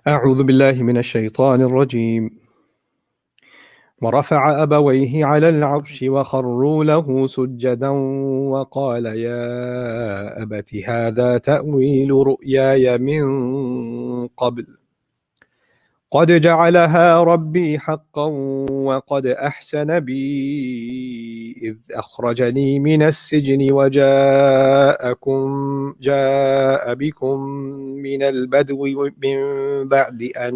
أعوذ بالله من الشيطان الرجيم ورفع أبويه على العرش وخروا له سجدا وقال يا أبت هذا تأويل رؤياي من قبل قد جعلها ربي حقا وقد أحسن بي إذ أخرجني من السجن جاء بكم من البدو من بعد أن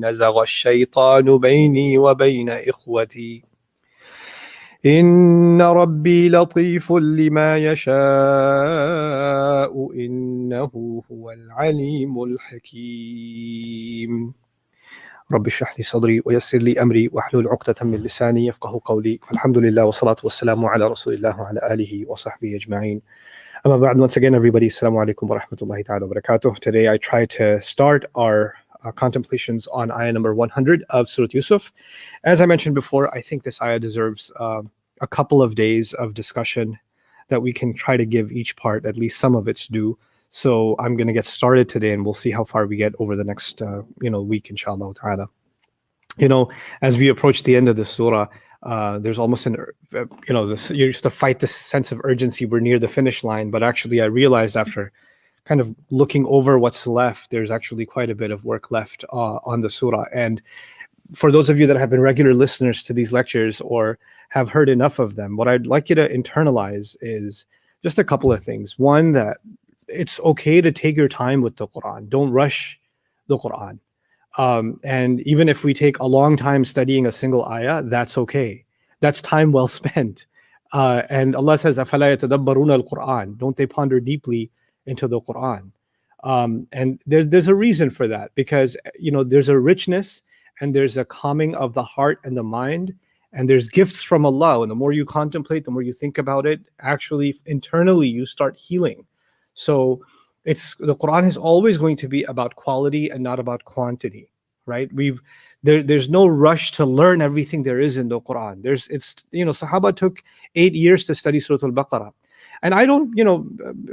نزغ الشيطان بيني وبين إخوتي إن ربي لطيف لما يشاء إنه هو العليم الحكيم رب اشرح لي صدري ويسر لي أمري واحلل عقدة من لساني يفقه قولي الحمد لله والصلاة والسلام على رسول الله وعلى آله وصحبه أجمعين أما بعد. Once again, everybody, assalamu alaikum wa rahmatullahi ta'ala wa barakatuh. Today I try to start our contemplations on ayah number 100 of Surah Yusuf. As I mentioned before, I think this ayah deserves a couple of days of discussion that we can try to give each part at least some of its due. So I'm going to get started today and we'll see how far we get over the next week, inshallah ta'ala. As we approach the end of the surah, there's almost you have to fight this sense of urgency. We're near the finish line, but actually I realized after kind of looking over what's left, there's actually quite a bit of work left on the surah. And for those of you that have been regular listeners to these lectures or have heard enough of them, what I'd like you to internalize is just a couple of things. One, that it's okay to take your time with the Quran. Don't rush the Quran. And even if we take a long time studying a single ayah, that's okay. That's time well spent. And Allah says, أَفَلَا يَتَدَبَّرُونَ الْقُرْآنَ. Don't they ponder deeply into the Quran? And there's a reason for that, because there's a richness and there's a calming of the heart and the mind, and there's gifts from Allah. And the more you contemplate, the more you think about it, actually internally you start healing. So the Quran is always going to be about quality and not about quantity, right? There's no rush to learn everything there is in the Quran. Sahaba took 8 years to study Surah Al-Baqarah. And I don't,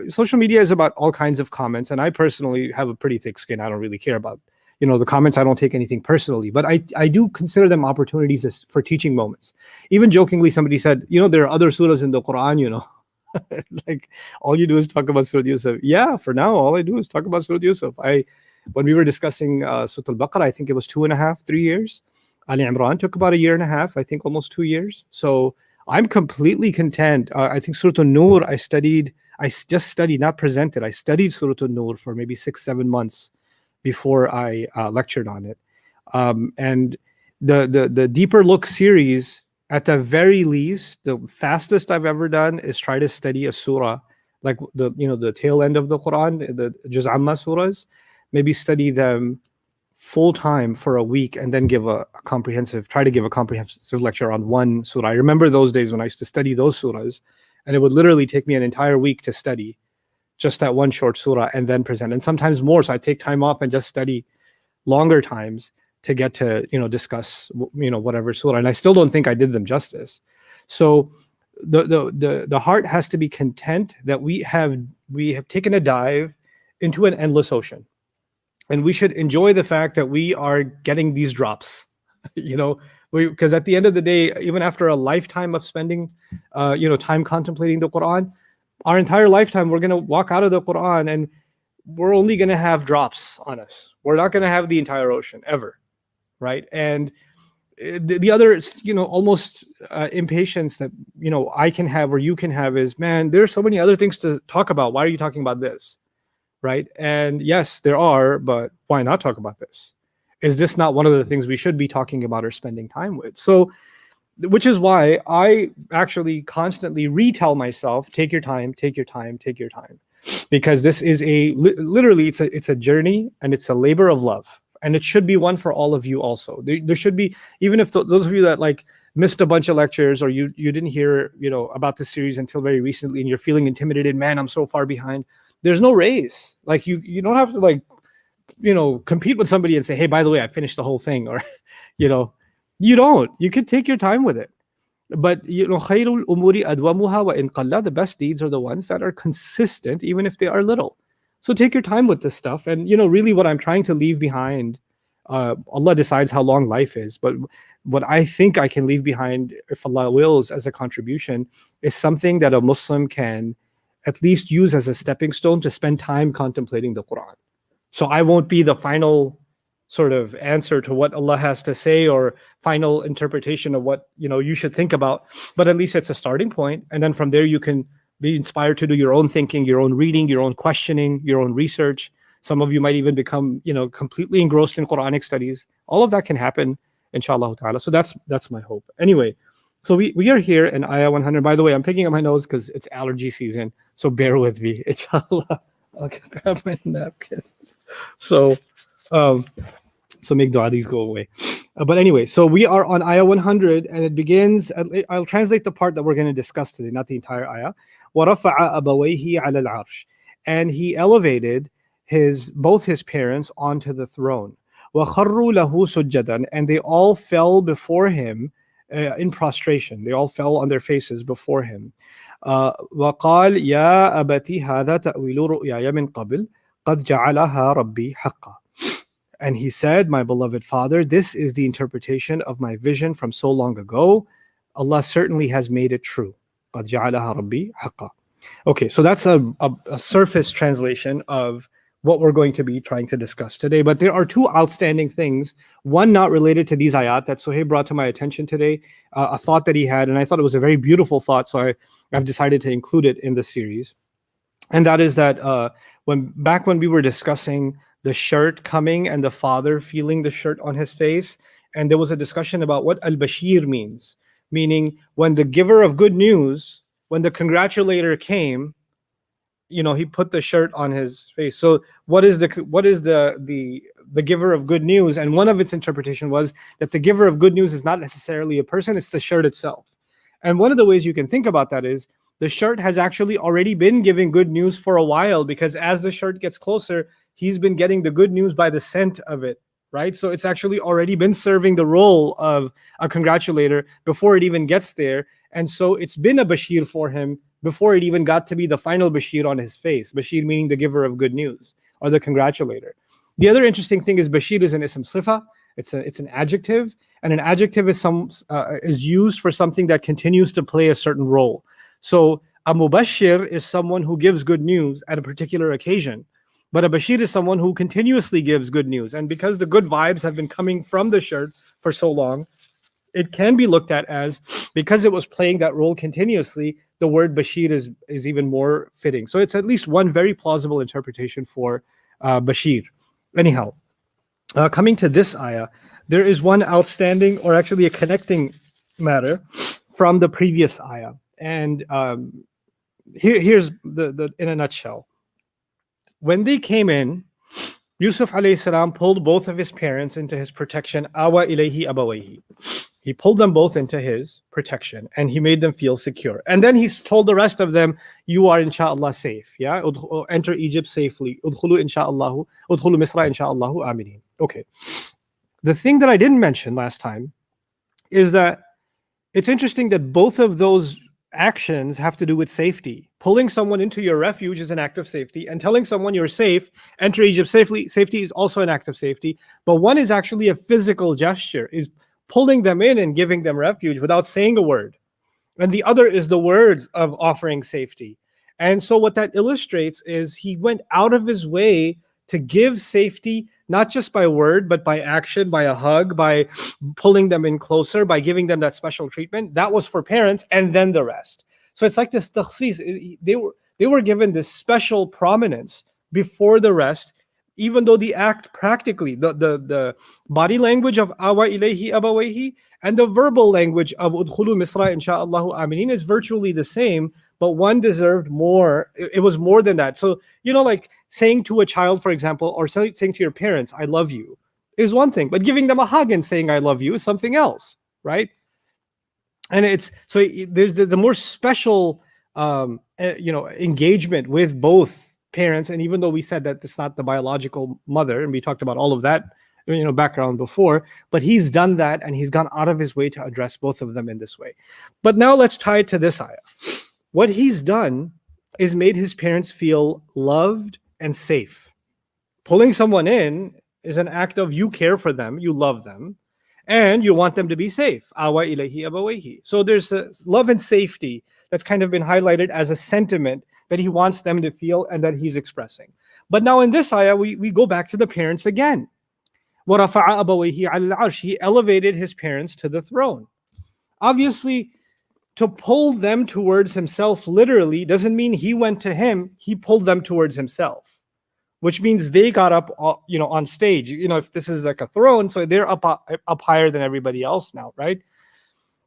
social media is about all kinds of comments, and I personally have a pretty thick skin. I don't really care about, the comments. I don't take anything personally, but I do consider them opportunities for teaching moments. Even jokingly, somebody said, there are other surahs in the Quran, like all you do is talk about Surah Yusuf. Yeah, for now, all I do is talk about Surah Yusuf. When we were discussing Surah Al-Baqarah, I think it was 2.5, 3 years. Ali Imran took about 1.5 years, I think almost 2 years. So I'm completely content. I think Surah An-Nur, I just studied, not presented. I studied Surah An-Nur for maybe 6-7 months before I lectured on it. And the Deeper Look series, at the very least, the fastest I've ever done is try to study a surah, like the tail end of the Quran, the Juz Amma surahs, maybe study them full time for a week and then try to give a comprehensive lecture on one surah. I remember those days when I used to study those surahs, and it would literally take me an entire week to study just that one short surah and then present, and sometimes more. So I take time off and just study longer times to get to discuss whatever surah, and I still don't think I did them justice. So the heart has to be content that we have taken a dive into an endless ocean, and we should enjoy the fact that we are getting these drops, because at the end of the day, even after a lifetime of spending time contemplating the Quran, our entire lifetime we're going to walk out of the Quran and we're only going to have drops on us. We're not going to have the entire ocean ever. Right. And the other, almost impatience that, I can have or you can have is, man, there's so many other things to talk about. Why are you talking about this? Right. And yes, there are, but why not talk about this? Is this not one of the things we should be talking about or spending time with? So, which is why I actually constantly retell myself, take your time, take your time, take your time. Because this is literally, it's a journey and it's a labor of love. And it should be one for all of you also. There should be, even if those of you that missed a bunch of lectures, or you didn't hear about this series until very recently, and you're feeling intimidated, man, I'm so far behind. There's no race. You don't have to compete with somebody and say, hey, by the way, I finished the whole thing, or you don't. You can take your time with it. But خَيْرُ الْأُمُورِ أَدْوَمُهَا وَإِنْ قَلَّ. The best deeds are the ones that are consistent, even if they are little. So take your time with this stuff. And really what I'm trying to leave behind Allah decides how long life is, but what I think I can leave behind, if Allah wills, as a contribution, is something that a Muslim can at least use as a stepping stone to spend time contemplating the Quran. So I won't be the final sort of answer to what Allah has to say or final interpretation of what you should think about, but at least it's a starting point, and then from there you can be inspired to do your own thinking, your own reading, your own questioning, your own research. Some of you might even become completely engrossed in Quranic studies. All of that can happen, inshallah ta'ala. So that's my hope. Anyway, so we are here in ayah 100. By the way, I'm picking up my nose because it's allergy season, so bear with me, inshallah. I'll grab my napkin. So make dua, these go away. But anyway, so we are on ayah 100, and it begins, I'll translate the part that we're going to discuss today, not the entire ayah. وَرَفَعَ أَبَوَيْهِ عَلَى الْعَرْشِ, and he elevated both his parents onto the throne. وَخَرُّوا لَهُ سُجَّدًا, and they all fell before him in prostration. They all fell on their faces before him. وَقَالْ يَا أَبَتِ هَذَا تَأْوِيلُ رُؤْيَايَ مِنْ قَبْلِ قَدْ جَعَلَهَا رَبِّي حَقًّا. And he said, my beloved father, this is the interpretation of my vision from so long ago. Allah certainly has made it true. قَدْ جَعَلَهَا رَبِّي حَقًّا. Okay, so that's a surface translation of what we're going to be trying to discuss today. But there are two outstanding things, one not related to these ayat that Suhaib brought to my attention today, a thought that he had, and I thought it was a very beautiful thought, so I've decided to include it in the series. And that is that when we were discussing the shirt coming and the father feeling the shirt on his face, and there was a discussion about what al-Bashir means, meaning when the giver of good news, when the congratulator came, he put the shirt on his face. So what is the giver of good news? And one of its interpretation was that the giver of good news is not necessarily a person, it's the shirt itself. And one of the ways you can think about that is the shirt has actually already been giving good news for a while, because as the shirt gets closer, he's been getting the good news by the scent of it, right? So it's actually already been serving the role of a congratulator before it even gets there. And so it's been a Bashir for him before it even got to be the final Bashir on his face. Bashir meaning the giver of good news or the congratulator. The other interesting thing is Bashir is an ism sifa. It's an adjective, and an adjective is used for something that continues to play a certain role. So a mubashir is someone who gives good news at a particular occasion, but a bashir is someone who continuously gives good news. And because the good vibes have been coming from the shirt for so long, it can be looked at as, because it was playing that role continuously, the word bashir is even more fitting. So it's at least one very plausible interpretation for bashir. Anyhow, coming to this ayah, there is one outstanding, or actually a connecting matter from the previous ayah. And here's the in a nutshell. When they came in, Yusuf alayhi salam pulled both of his parents into his protection. Awa ilayhi abawayhi. He pulled them both into his protection, and he made them feel secure. And then he told the rest of them, you are inshallah safe. Yeah, enter Egypt safely. Udkhulu inshallah, udkhulu Misra inshallah aminin. Okay. The thing that I didn't mention last time is that it's interesting that both of those actions have to do with safety. Pulling someone into your refuge is an act of safety, and telling someone you're safe, enter Egypt safety is also an act of safety. But one is actually a physical gesture, is pulling them in and giving them refuge without saying a word. And the other is the words of offering safety. And so what that illustrates is he went out of his way to give safety, not just by word, but by action, by a hug, by pulling them in closer, by giving them that special treatment. That was for parents, and then the rest. So it's like this takhsis. They were given this special prominence before the rest, even though the act practically, the body language of awa ilayhi abawayhi and the verbal language of udkhulu Misra insha'Allahu aminin is virtually the same, but one deserved more. It was more than that. So, like saying to a child, for example, or saying to your parents, I love you, is one thing, but giving them a hug and saying I love you is something else, right? And there's the more special, engagement with both parents. And even though we said that it's not the biological mother, and we talked about all of that, background before, but he's done that, and he's gone out of his way to address both of them in this way. But now let's tie it to this ayah. What he's done is made his parents feel loved and safe. Pulling someone in is an act of you care for them, you love them, and you want them to be safe. Awa ilayhi abawayhi. So there's a love and safety that's kind of been highlighted as a sentiment that he wants them to feel and that he's expressing. But now in this ayah, we go back to the parents again. وَرَفَعَ أَبَوَيْهِ عَلَى الْعَرْشِ. He elevated his parents to the throne. Obviously, to pull them towards himself literally doesn't mean he went to him, he pulled them towards himself, which means they got up, on stage. If this is like a throne, so they're up higher than everybody else now, right?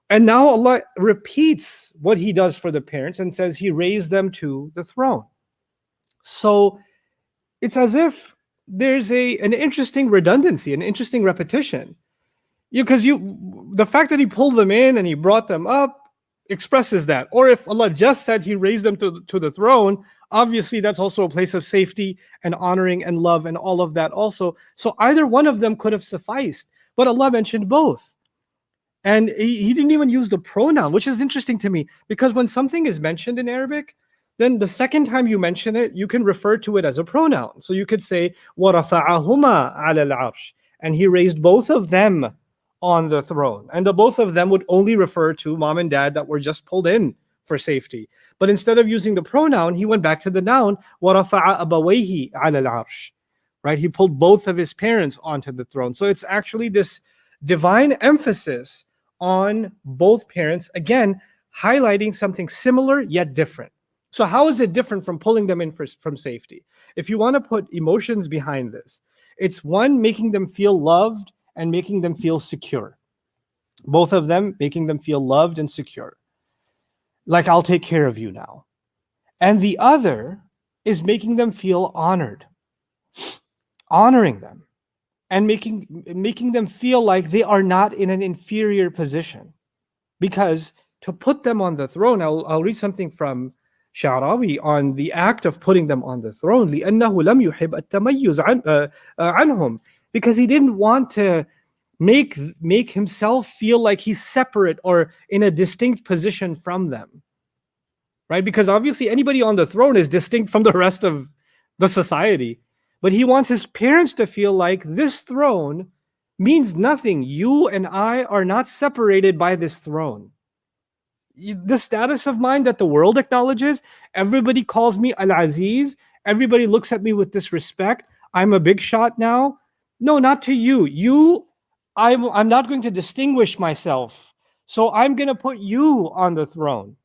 And now Allah repeats what he does for the parents and says he raised them to the throne. So it's as if there's an interesting redundancy, an interesting repetition. Because the fact that he pulled them in and he brought them up expresses that. Or if Allah just said he raised them to the throne, obviously that's also a place of safety and honoring and love and all of that also. So either one of them could have sufficed, but Allah mentioned both. And he didn't even use the pronoun, which is interesting to me, because when something is mentioned in Arabic, then the second time you mention it, you can refer to it as a pronoun. So you could say, وَرَفَعَهُمَا عَلَى الْعَرْشِ, and he raised both of them on the throne. And the both of them would only refer to mom and dad that were just pulled in for safety. But instead of using the pronoun, he went back to the noun, وَرَفَعَ أَبَوَيْهِ عَلَى الْعَرْشِ. Right? He pulled both of his parents onto the throne. So it's actually this divine emphasis on both parents, again, highlighting something similar yet different. So how is it different from pulling them in from safety? If you want to put emotions behind this, it's one, making them feel loved and making them feel secure. Both of them making them feel loved and secure. Like, I'll take care of you now. And the other is making them feel honored. Honoring them. And making them feel like they are not in an inferior position. Because to put them on the throne, I'll read something from Sha'rawi on the act of putting them on the throne. لِأَنَّهُ لَمْ يُحِبْ التَّمَيُّزَ عَنْهُمْ. Because he didn't want to make himself feel like he's separate or in a distinct position from them. Right? Because obviously anybody on the throne is distinct from the rest of the society. But he wants his parents to feel like this throne means nothing. You and I are not separated by this throne. The status of mine that the world acknowledges, everybody calls me Al-Aziz, everybody looks at me with disrespect, I'm a big shot now. No, not to you. I'm not going to distinguish myself. So I'm going to put you on the throne.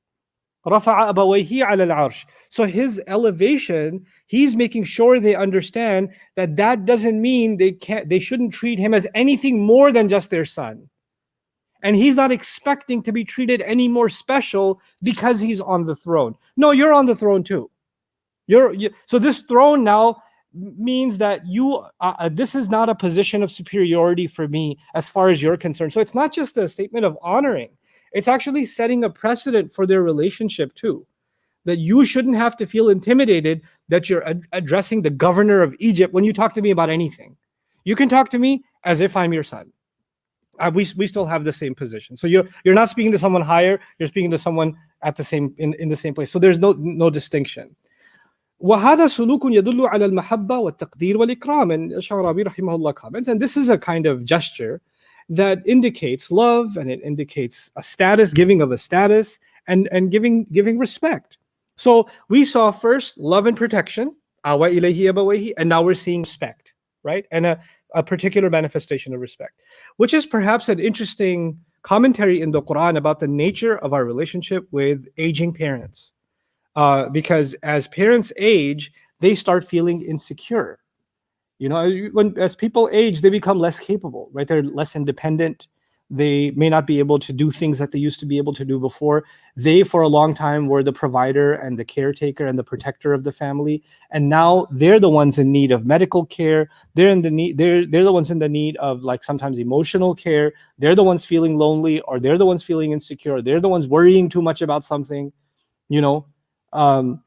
رَفَعَ أَبَوَيْهِ عَلَى الْعَرْشِ. So his elevation, he's making sure they understand that doesn't mean they shouldn't treat him as anything more than just their son. And he's not expecting to be treated any more special because he's on the throne. No, you're on the throne too. So this throne now means that this is not a position of superiority for me as far as you're concerned. So it's not just a statement of honoring. It's actually setting a precedent for their relationship too. That you shouldn't have to feel intimidated that you're addressing the governor of Egypt when you talk to me about anything. You can talk to me as if I'm your son. We still have the same position. So you're not speaking to someone higher, you're speaking to someone at the same in the same place. So there's no distinction. وَهَذَا سُلُوكٌ يَدُلُّ عَلَى الْمَحَبَّةِ وَالتَّقْدِيرِ وَالْإِكْرَامِ. And Sha'rabi rahimahullah comments, and this is a kind of gesture that indicates love, and it indicates a status, giving of a status, and giving respect. So we saw first love and protection, awa ilayhi abawayhi, and now we're seeing respect, right? And a particular manifestation of respect, which is perhaps an interesting commentary in the Quran about the nature of our relationship with aging parents. Because as parents age, they start feeling insecure. As people age, they become less capable, right? They're less independent. They may not be able to do things that they used to be able to do before. They, for a long time, were the provider and the caretaker and the protector of the family. And now they're the ones in need of medical care. They're the ones in the need of, like, sometimes emotional care. They're the ones feeling lonely, or they're the ones feeling insecure. They're the ones worrying too much about something, and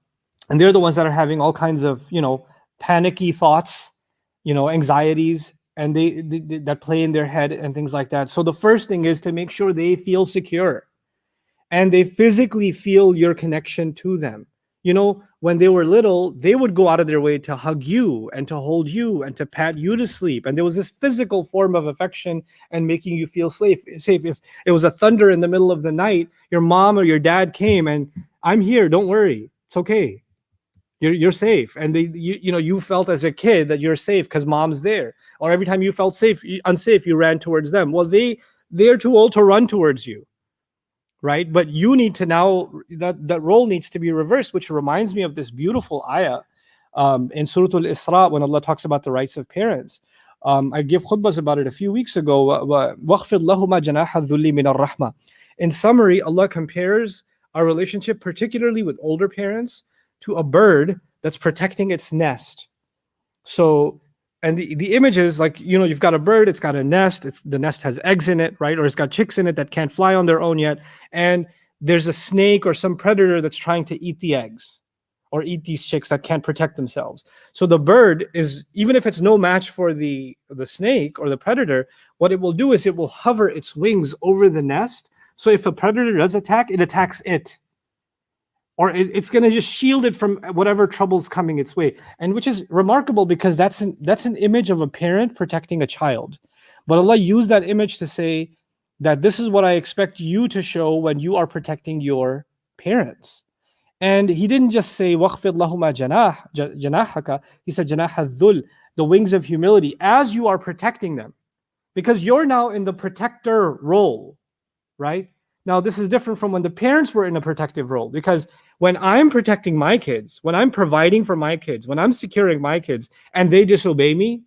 they're the ones that are having all kinds of, panicky thoughts, anxieties, and they that play in their head and things like that. So the first thing is to make sure they feel secure and they physically feel your connection to them. You know, when they were little, they would go out of their way to hug you and to hold you and to pat you to sleep. And there was this physical form of affection and making you feel safe. If it was a thunder in the middle of the night, your mom or your dad came and, I'm here, don't worry, it's okay. You're safe. And you felt as a kid that you're safe because mom's there. Or every time you felt unsafe, you ran towards them. Well, they're too old to run towards you. Right? But you need to now, that role needs to be reversed, which reminds me of this beautiful ayah in Surah Al-Isra when Allah talks about the rights of parents. I gave khutbahs about it a few weeks ago. وَاخْفِضْ لَهُمَا جَنَاحَ الذُّلِّ مِنَ الرَّحْمَةِ. In summary, Allah compares our relationship, particularly with older parents, to a bird that's protecting its nest. So, and the image is like, you've got a bird, it's got a nest, the nest has eggs in it, right? Or it's got chicks in it that can't fly on their own yet. And there's a snake or some predator that's trying to eat the eggs or eat these chicks that can't protect themselves. So the bird is, even if it's no match for the snake or the predator, what it will do is it will hover its wings over the nest. So if a predator does attack, it attacks it. Or it's going to just shield it from whatever trouble's coming its way. And which is remarkable because that's an image of a parent protecting a child. But Allah used that image to say that this is what I expect you to show when you are protecting your parents. And He didn't just say, وَاخْفِضْ لَهُمَا جَنَاحَكَ. He said, جَنَاحَ الذُّلِّ, the wings of humility, as you are protecting them. Because you're now in the protector role, right? Now, this is different from when the parents were in a protective role, because when I'm protecting my kids, when I'm providing for my kids, when I'm securing my kids, and they disobey me,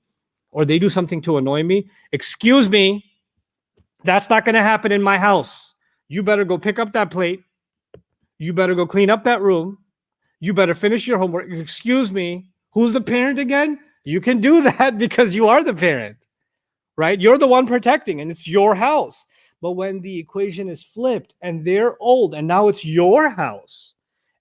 or they do something to annoy me, excuse me, that's not going to happen in my house. You better go pick up that plate. You better go clean up that room. You better finish your homework. Excuse me, who's the parent again? You can do that because you are the parent, right? You're the one protecting, and it's your house. But when the equation is flipped and they're old and now it's your house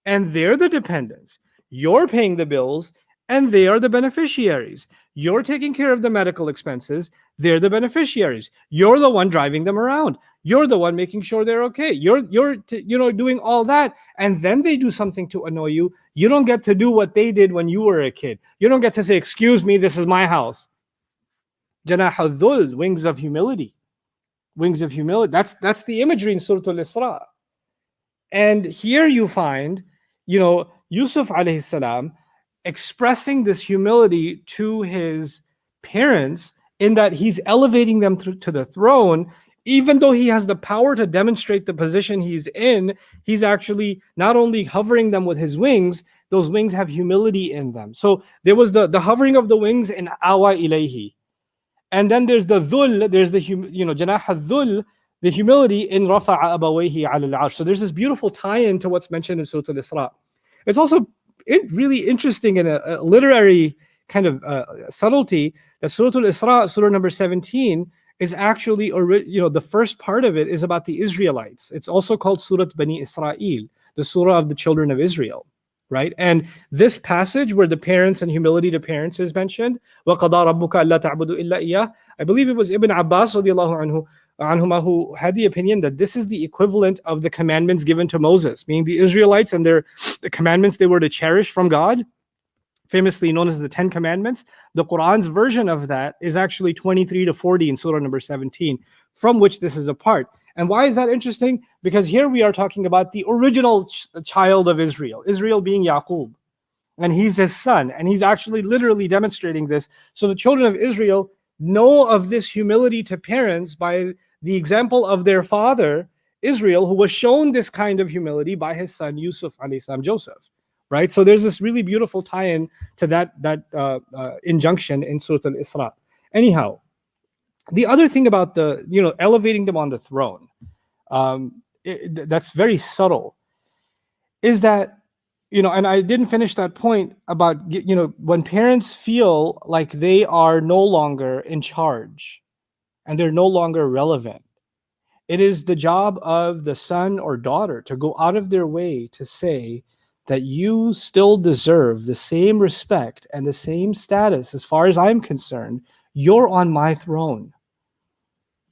and they're the dependents, you're paying the bills and they are the beneficiaries. You're taking care of the medical expenses, they're the beneficiaries. You're the one driving them around. You're the one making sure they're okay. You're doing all that, and then they do something to annoy you. You don't get to do what they did when you were a kid. You don't get to say, excuse me, this is my house. Janah al-dhul, wings of humility. Wings of humility. That's the imagery in Surah Al-Isra. And here you find, Yusuf alayhi salam expressing this humility to his parents in that he's elevating them to the throne. Even though he has the power to demonstrate the position he's in, he's actually not only hovering them with his wings, those wings have humility in them. So there was the hovering of the wings in awa ilayhi. And then there's the dhul, there's the janah al-dhul, the humility in rafa'a abawayhi ala al-arsh. So there's this beautiful tie-in to what's mentioned in Surah Al-Isra. It's also really interesting in a literary kind of subtlety that Surah Al-Isra, Surah number 17, is actually, the first part of it is about the Israelites. It's also called Surah Bani Israel, the Surah of the children of Israel. Right? And this passage where the parents and humility to parents is mentioned, وَقَضَى رَبُّكَ أَلَّا تَعْبُدُوا إِلَّا إِيَّهُ. I believe it was Ibn Abbas radiallahu anhuma who had the opinion that this is the equivalent of the commandments given to Moses, meaning the Israelites and the commandments they were to cherish from God, famously known as the 10 Commandments. The Quran's version of that is actually 23 to 40 in Surah number 17, from which this is a part. And why is that interesting? Because here we are talking about the original child of Israel being Yaqub. And he's his son. And he's actually literally demonstrating this. So the children of Israel know of this humility to parents by the example of their father, Israel, who was shown this kind of humility by his son, Yusuf alayhi salam, Joseph. Right? So there's this really beautiful tie-in to that injunction in Surah Al-Isra. Anyhow, the other thing about elevating them on the throne, that's very subtle, is that, and I didn't finish that point about, when parents feel like they are no longer in charge and they're no longer relevant, it is the job of the son or daughter to go out of their way to say that you still deserve the same respect and the same status as far as I'm concerned. You're on my throne.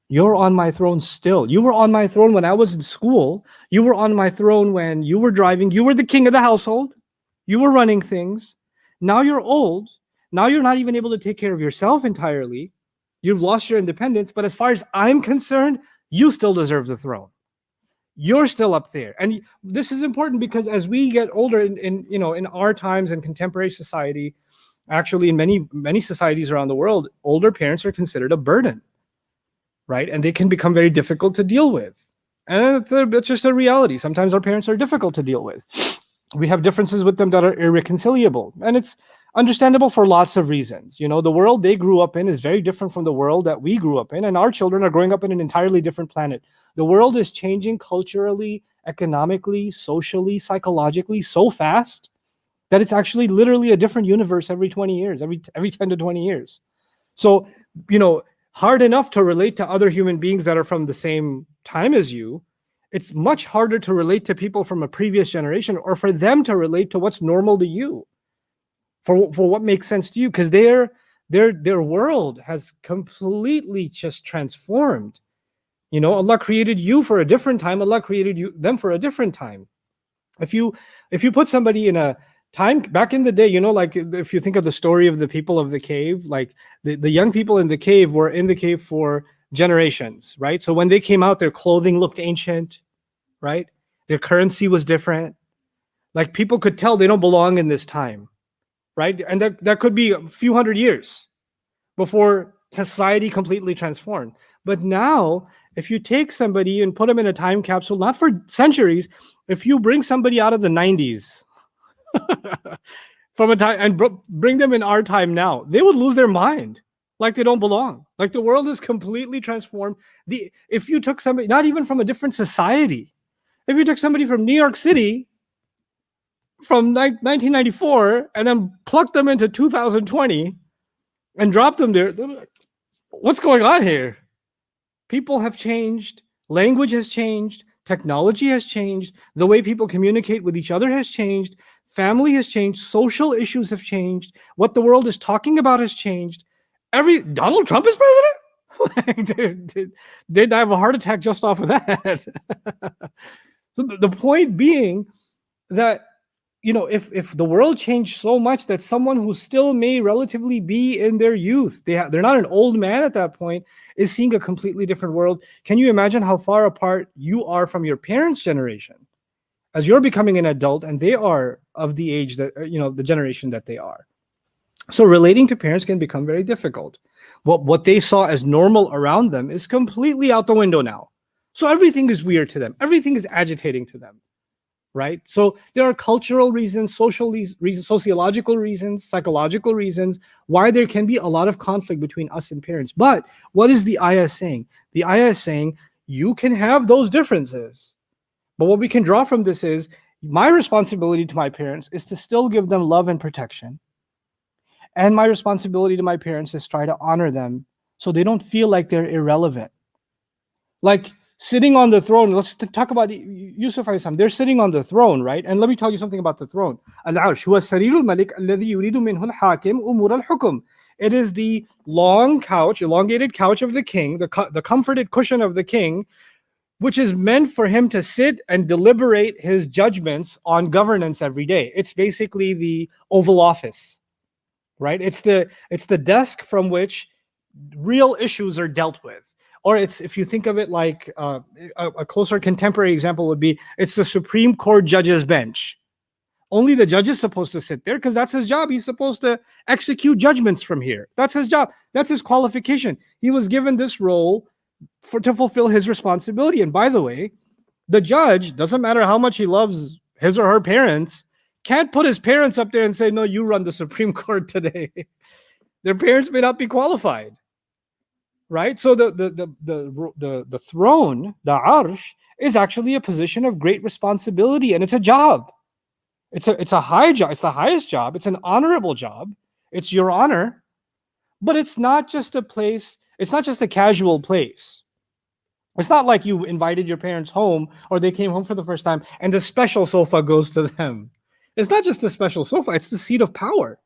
You're on my throne still. You were on my throne when I was in school. You were on my throne when you were driving. You were the king of the household. You were running things. Now you're old. Now you're not even able to take care of yourself entirely. You've lost your independence. But as far as I'm concerned, you still deserve the throne. You're still up there. And this is important because as we get older in our times in contemporary society, actually in many societies around the world, older parents are considered a burden, right? And they can become very difficult to deal with. And it's just a reality. Sometimes our parents are difficult to deal with. We have differences with them that are irreconcilable. And it's understandable for lots of reasons. The world they grew up in is very different from the world that we grew up in. And our children are growing up in an entirely different planet. The world is changing culturally, economically, socially, psychologically so fast that it's actually literally a different universe every 20 years, every 10 to 20 years. So, hard enough to relate to other human beings that are from the same time as you. It's much harder to relate to people from a previous generation or for them to relate to what's normal to you, for what makes sense to you, because their world has completely just transformed. Allah created you for a different time. Allah created them for a different time. If you put somebody in a time back in the day, like if you think of the story of the people of the cave, like the young people in the cave were in the cave for generations, right? So when they came out, their clothing looked ancient, right? Their currency was different. Like people could tell they don't belong in this time, right? And that could be a few hundred years before society completely transformed. But now, if you take somebody and put them in a time capsule, not for centuries, if you bring somebody out of the 90s from a time and bring them in our time now, they would lose their mind, like they don't belong. Like the world is completely transformed. If you took somebody, not even from a different society, if you took somebody from New York City from 1994 and then plucked them into 2020 and dropped them there, what's going on here? People have changed. Language has changed. Technology has changed. The way people communicate with each other has changed. Family has changed. Social issues have changed. What the world is talking about has changed. Donald Trump is president? They'd have a heart attack just off of that. So the point being that, if the world changed so much that someone who still may relatively be in their youth, they're not an old man at that point, is seeing a completely different world. Can you imagine how far apart you are from your parents' generation as you're becoming an adult and they are of the age that, the generation that they are? So relating to parents can become very difficult. What they saw as normal around them is completely out the window now. So everything is weird to them. Everything is agitating to them. Right? So there are cultural reasons, social reasons, sociological reasons, psychological reasons why there can be a lot of conflict between us and parents. But what is the ayah saying? The ayah is saying you can have those differences. But what we can draw from this is my responsibility to my parents is to still give them love and protection. And my responsibility to my parents is try to honor them so they don't feel like they're irrelevant. Like sitting on the throne, let's talk about Yusuf alayhi salam. They're sitting on the throne, right? And let me tell you something about the throne. Al-Arsh huwa sarirul malik alladhi yuridu minhu al-hakim umur al-hukum. It is the long couch, elongated couch of the king, the comforted cushion of the king, which is meant for him to sit and deliberate his judgments on governance every day. It's basically the Oval Office, right? It's the desk from which real issues are dealt with. Or if you think of it like a closer contemporary example would be, it's the Supreme Court judge's bench. Only the judge is supposed to sit there because that's his job. He's supposed to execute judgments from here. That's his job. That's his qualification. He was given this role to fulfill his responsibility. And by the way, the judge, doesn't matter how much he loves his or her parents, can't put his parents up there and say, no, you run the Supreme Court today. Their parents may not be qualified. Right? So the throne, the arsh, is actually a position of great responsibility, and it's a job. It's a high job. It's the highest job. It's an honorable job. It's your honor, but it's not just a place. It's not just a casual place. It's not like you invited your parents home or they came home for the first time and the special sofa goes to them. It's not just a special sofa. It's the seat of power.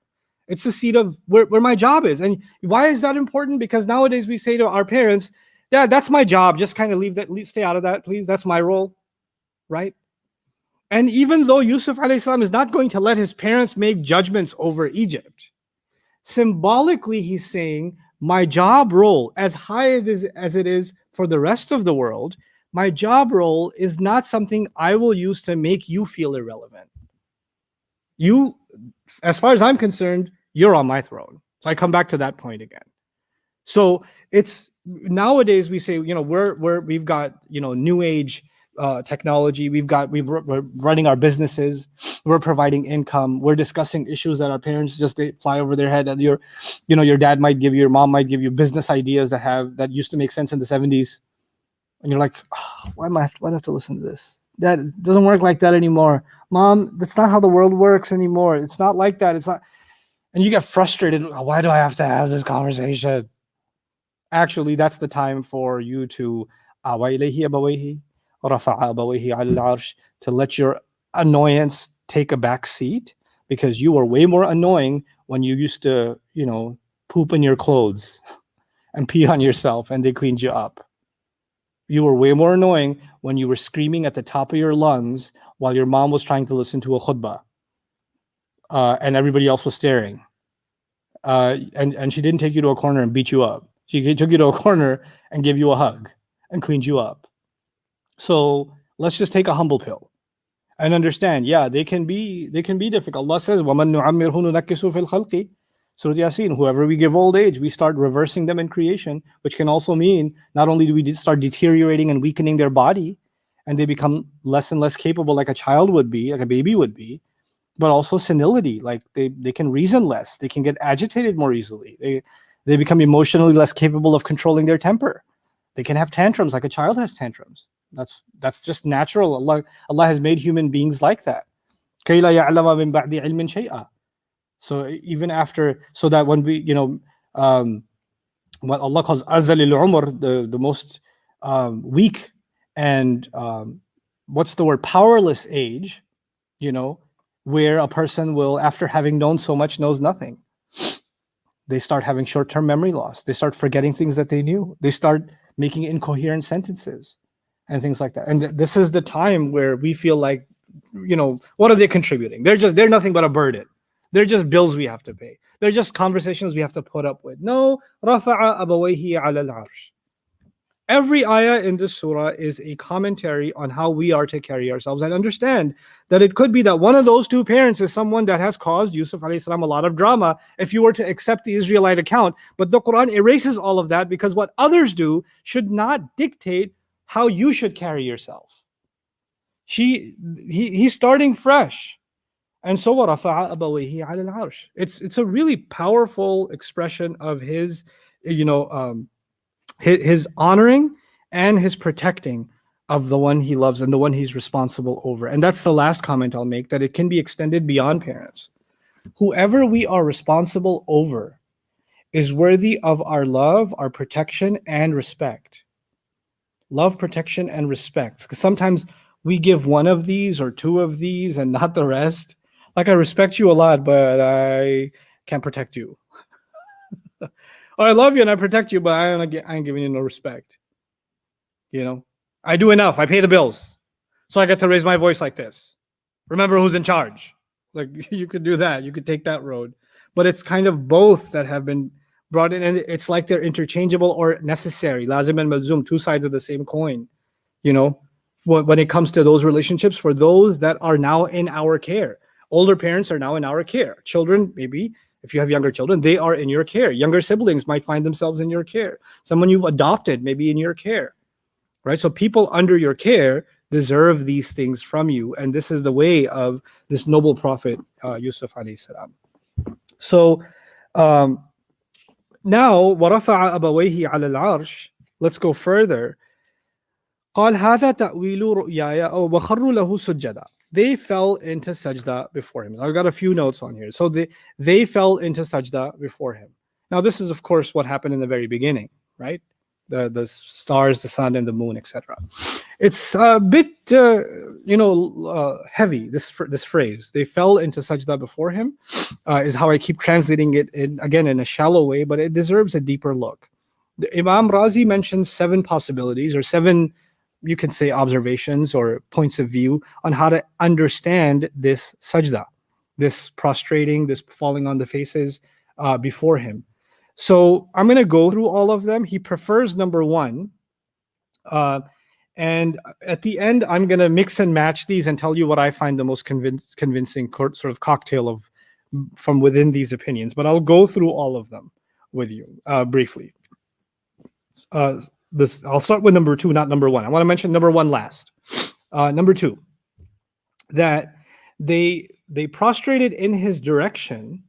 It's the seat of where my job is. And why is that important? Because nowadays we say to our parents, Dad, that's my job. Just kind of stay out of that, please. That's my role, right? And even though Yusuf alayhi salam is not going to let his parents make judgments over Egypt, symbolically he's saying, my job role, as high as it is for the rest of the world, my job role is not something I will use to make you feel irrelevant. You, as far as I'm concerned, you're on my throne. So I come back to that point again. So it's nowadays we say, we've got, new age technology. We're running our businesses. We're providing income. We're discussing issues that our parents just they fly over their head. And your dad might give you, your mom might give you business ideas that used to make sense in the 70s. And you're like, why do I have to listen to this? That it doesn't work like that anymore. Mom, that's not how the world works anymore. It's not like that. It's not. And you get frustrated. Why do I have to have this conversation? Actually, that's the time for you to to let your annoyance take a back seat, because you were way more annoying when you used to, poop in your clothes and pee on yourself and they cleaned you up. You were way more annoying when you were screaming at the top of your lungs while your mom was trying to listen to a khutbah and everybody else was staring. And she didn't take you to a corner and beat you up. She took you to a corner and gave you a hug and cleaned you up. So let's just take a humble pill and understand, they can be difficult. Allah says, وَمَن نُعَمِّرْهُ نُنَكِّسُ فِي الْخَلْقِ. Surah Yasin, whoever we give old age, we start reversing them in creation, which can also mean not only do we start deteriorating and weakening their body, and they become less and less capable like a child would be, like a baby would be, but also senility, like they can reason less, they can get agitated more easily, they become emotionally less capable of controlling their temper. They can have tantrums like a child has tantrums. That's just natural. Allah has made human beings like that. كَيْ لَا يَعْلَمَ مِن بَعْدِ عِلْمٍ شَيْئًا. So even after, so that when we, what Allah calls أَرْذَلِ الْعُمُرِ, the most weak and what's the word, powerless age, where a person will, after having known so much, knows nothing. They start having short-term memory loss. They start forgetting things that they knew. They start making incoherent sentences and things like that. And this is the time where we feel like, what are they contributing? They're nothing but a burden. They're just bills we have to pay. They're just conversations we have to put up with. No, رَفَعَ أَبَوَيْهِ عَلَى الْعَرْشِ. Every ayah in this surah is a commentary on how we are to carry ourselves, and understand that it could be that one of those two parents is someone that has caused Yusuf alayhi salam a lot of drama if you were to accept the Israelite account. But the Quran erases all of that, because what others do should not dictate how you should carry yourself. He's starting fresh. And so وَرَفَعَ أَبَوَيْهِ عَلَى الْعَرْشِ. It's a really powerful expression of his, his honoring and his protecting of the one he loves and the one he's responsible over. And that's the last comment I'll make, that it can be extended beyond parents. Whoever we are responsible over is worthy of our love, our protection, and respect. Love, protection, and respect. Because sometimes we give one of these or two of these and not the rest. Like, I respect you a lot, but I can't protect you. Or I love you and I protect you, but I ain't giving you no respect. I do enough. I pay the bills. So I get to raise my voice like this. Remember who's in charge. Like, you could do that. You could take that road. But it's kind of both that have been brought in. And it's like they're interchangeable or necessary. Lazim and malzum, two sides of the same coin. When it comes to those relationships, for those that are now in our care. Older parents are now in our care. Children, maybe, if you have younger children, they are in your care. Younger siblings might find themselves in your care. Someone you've adopted may be in your care, right? So people under your care deserve these things from you. And this is the way of this noble prophet, Yusuf alayhi salam. So now, وَرَفَعَ أَبَوَيْهِ عَلَى الْعَرْشِ. Let's go further. قال هذا تأويل رؤياي وخروا له سجدا. They fell into sajda before him. I've got a few notes on here. So they fell into sajda before him. Now, this is, of course, what happened in the very beginning, right? The stars, the sun, and the moon, etc. It's a bit, heavy, this phrase. They fell into sajda before him is how I keep translating it, again, in a shallow way, but it deserves a deeper look. The Imam Razi mentions 7 possibilities, or 7 you can say observations or points of view on how to understand this sajda, this prostrating, this falling on the faces before him. So I'm going to go through all of them. He prefers number one. And at the end, I'm going to mix and match these and tell you what I find the most convincing sort of cocktail of from within these opinions. But I'll go through all of them with you briefly. I'll start with number two, not number one. I want to mention number one last. Number two, that they prostrated in his direction,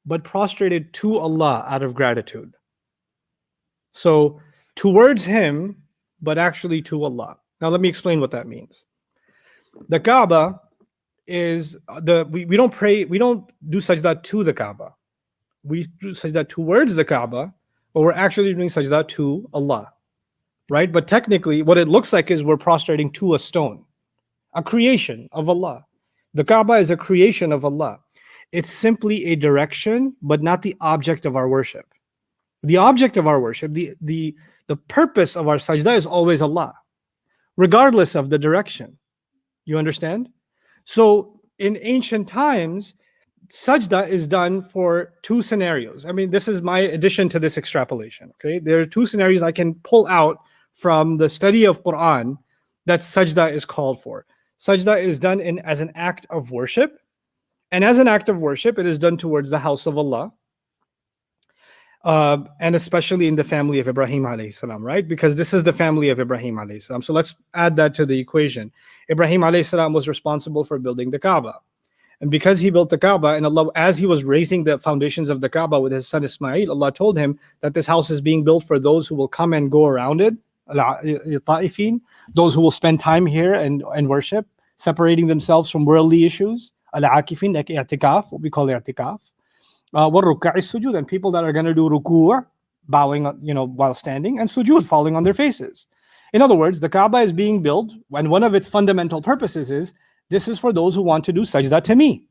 but prostrated to Allah out of gratitude. So towards him, but actually to Allah. Now let me explain what that means. The Kaaba is we don't pray, we don't do sajda to the Kaaba. We do sajda towards the Kaaba, but we're actually doing sajda to Allah, right? But technically what it looks like is we're prostrating to a stone, a creation of Allah. The Kaaba is a creation of Allah. It's simply a direction, but not the object of our worship. The object of our worship, the purpose of our sajda is always Allah, regardless of the direction. You understand? So in ancient times, sajda is done for two scenarios. I mean, this is my addition to this extrapolation. Okay, there are two scenarios I can pull out from the study of Quran that sajda is called for. Sajda is done as an act of worship, and as an act of worship, it is done towards the house of Allah. And especially in the family of Ibrahim alayhi salam, right? Because this is the family of Ibrahim alayhi salam. So let's add that to the equation. Ibrahim alayhi salam was responsible for building the Kaaba. And because he built the Kaaba, and Allah, as he was raising the foundations of the Kaaba with his son Ismail, Allah told him that this house is being built for those who will come and go around it, those who will spend time here and worship, separating themselves from worldly issues, al-akifin, like i'tikaf, what we call i'tikaf. Sujud, and people that are going to do ruku', bowing, while standing, and sujud, falling on their faces. In other words, the Kaaba is being built, and one of its fundamental purposes is, this is for those who want to do sajda to me.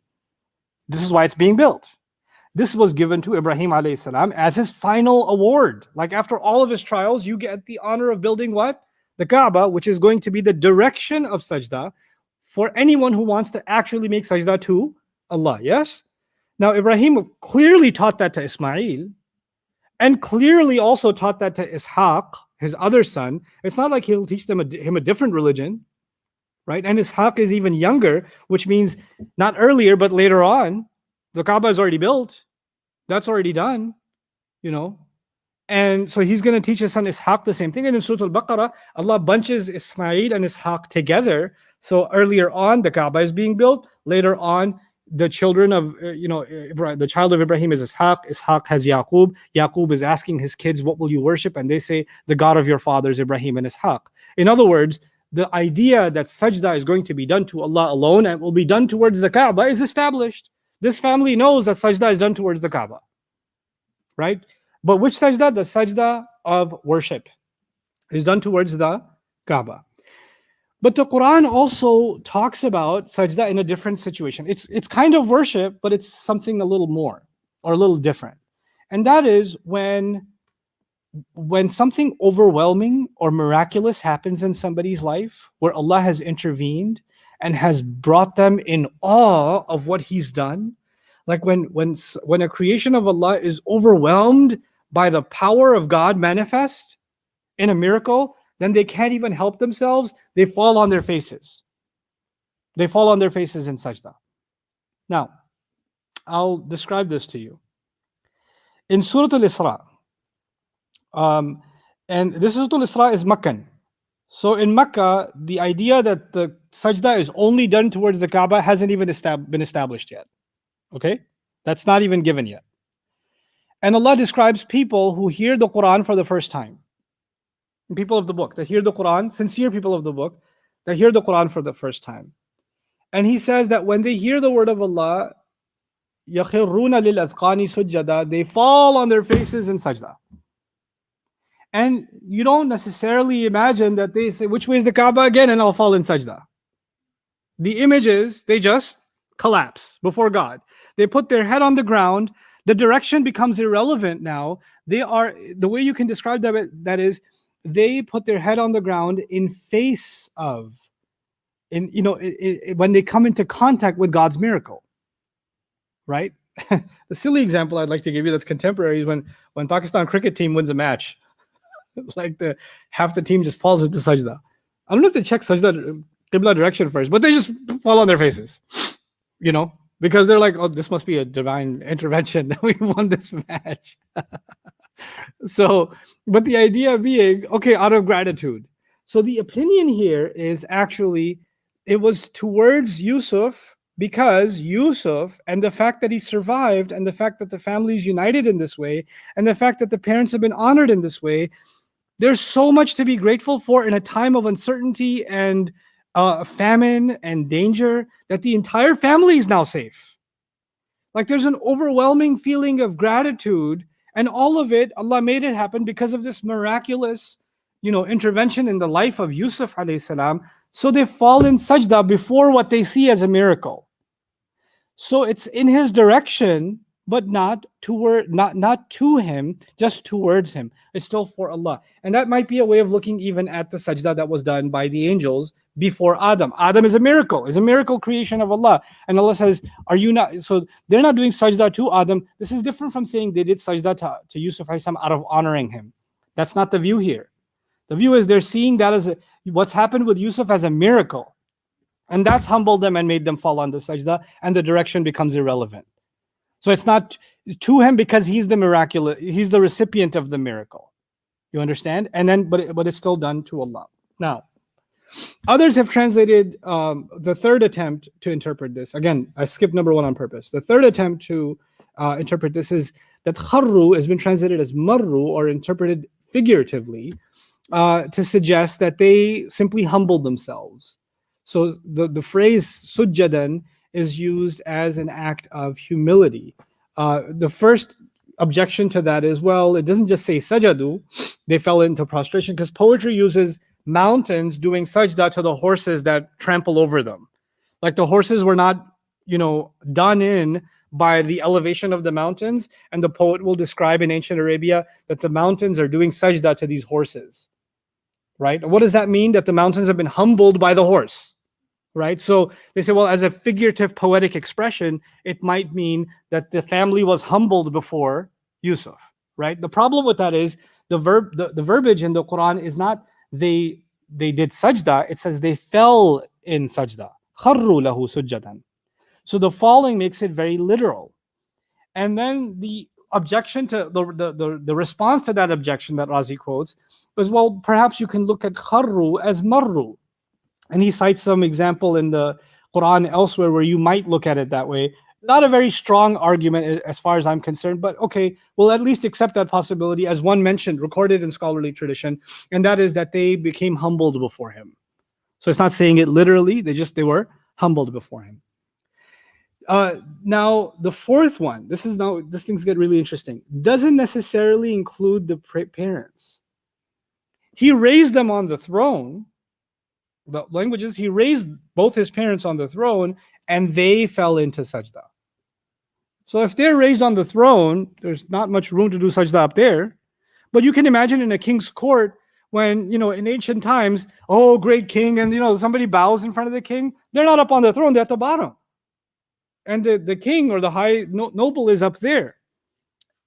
This is why it's being built. This was given to Ibrahim alayhi salam as his final award. Like after all of his trials, you get the honor of building what? The Kaaba, which is going to be the direction of sajda for anyone who wants to actually make sajda to Allah. Yes? Now, Ibrahim clearly taught that to Ismail, and clearly also taught that to Ishaq, his other son. It's not like he'll teach him a different religion, right? And Ishaq is even younger, which means not earlier, but later on. The Kaaba is already built. That's already done, And so he's going to teach his son Ishaq the same thing. And in Surah Al-Baqarah, Allah bunches Ismail and Ishaq together. So earlier on, the Kaaba is being built. Later on, the children of, the child of Ibrahim is Ishaq. Ishaq has Yaqub. Yaqub is asking his kids, what will you worship? And they say, the God of your fathers, Ibrahim and Ishaq. In other words, the idea that sajda is going to be done to Allah alone and will be done towards the Kaaba is established. This family knows that sajda is done towards the Kaaba, right? But which sajda? The sajda of worship is done towards the Kaaba. But the Quran also talks about sajda in a different situation. It's kind of worship, but it's something a little more or a little different. And that is when something overwhelming or miraculous happens in somebody's life, where Allah has intervened and has brought them in awe of what He's done. Like when a creation of Allah is overwhelmed by the power of God manifest in a miracle, then they can't even help themselves. They fall on their faces. They fall on their faces in sajda. Now, I'll describe this to you. In Surah Al-Isra, and this Surah Al-Isra is Meccan. So in Mecca, the idea that the sajda is only done towards the Kaaba hasn't even been established yet. Okay? That's not even given yet. And Allah describes people who hear the Quran for the first time. People of the book that hear the Quran, sincere people of the book that hear the Quran for the first time. And He says that when they hear the word of Allah, يَخِرُّونَ لِلْأَذْقَانِ سُجَّدًا, they fall on their faces in sajda. And you don't necessarily imagine that they say, which way is the Kaaba again? And I'll fall in sajda. The image is they just collapse before God. They put their head on the ground. The direction becomes irrelevant now. They are, the way you can describe that is, they put their head on the ground in face of, when they come into contact with God's miracle, right? The silly example I'd like to give you that's contemporary is when Pakistan cricket team wins a match, like half the team just falls into sajda. I don't know if they check sajda qibla direction first, but they just fall on their faces, because they're like, oh, this must be a divine intervention that we won this match. So, but the idea being, okay, out of gratitude. So the opinion here is actually, it was towards Yusuf, because Yusuf and the fact that he survived and the fact that the family is united in this way and the fact that the parents have been honored in this way, there's so much to be grateful for in a time of uncertainty and famine and danger, that the entire family is now safe. Like, there's an overwhelming feeling of gratitude, and all of it, Allah made it happen because of this miraculous, intervention in the life of Yusuf alayhi salam. So they fall in sajda before what they see as a miracle. So it's in his direction, but not to him, just towards him. It's still for Allah. And that might be a way of looking even at the sajda that was done by the angels before Adam. Adam is a miracle creation of Allah. And Allah says, are you not? So they're not doing sajda to Adam. This is different from saying they did sajda to Yusuf out of honoring him. That's not the view here. The view is they're seeing that as what's happened with Yusuf as a miracle. And that's humbled them and made them fall on the sajda, and the direction becomes irrelevant. So it's not to him because he's the recipient of the miracle. You understand? And then, but it's still done to Allah. Now, others have translated the third attempt to interpret this. Again, I skipped number one on purpose. The third attempt to interpret this is that kharru has been translated as marru, or interpreted figuratively, to suggest that they simply humbled themselves. So the phrase sujjadan is used as an act of humility. The first objection to that is, well, it doesn't just say sajadu, they fell into prostration, because poetry uses mountains doing sajda to the horses that trample over them. Like, the horses were not, done in by the elevation of the mountains, and the poet will describe in ancient Arabia that the mountains are doing sajda to these horses. Right? What does that mean? That the mountains have been humbled by the horse. Right? So they say, well, as a figurative poetic expression, it might mean that the family was humbled before Yusuf. Right? The problem with that is the verbiage in the Quran is not they did sajda, it says they fell in sajda. Kharru lahu sujjadan. So the falling makes it very literal. And then the objection to the response to that objection that Razi quotes is, well, perhaps you can look at kharru as marru. And he cites some example in the Quran elsewhere where you might look at it that way. Not a very strong argument as far as I'm concerned, but okay, we'll at least accept that possibility as one mentioned, recorded in scholarly tradition, and that is that they became humbled before him. So it's not saying it literally, they were humbled before him. Now, the fourth one, this things get really interesting, doesn't necessarily include the parents. He raised them on the throne. The language is he raised both his parents on the throne, and they fell into sajda. So if they're raised on the throne, there's not much room to do sajda up there. But you can imagine in a king's court, when, in ancient times, oh, great king, and, somebody bows in front of the king, they're not up on the throne, they're at the bottom. And the king or the high noble is up there.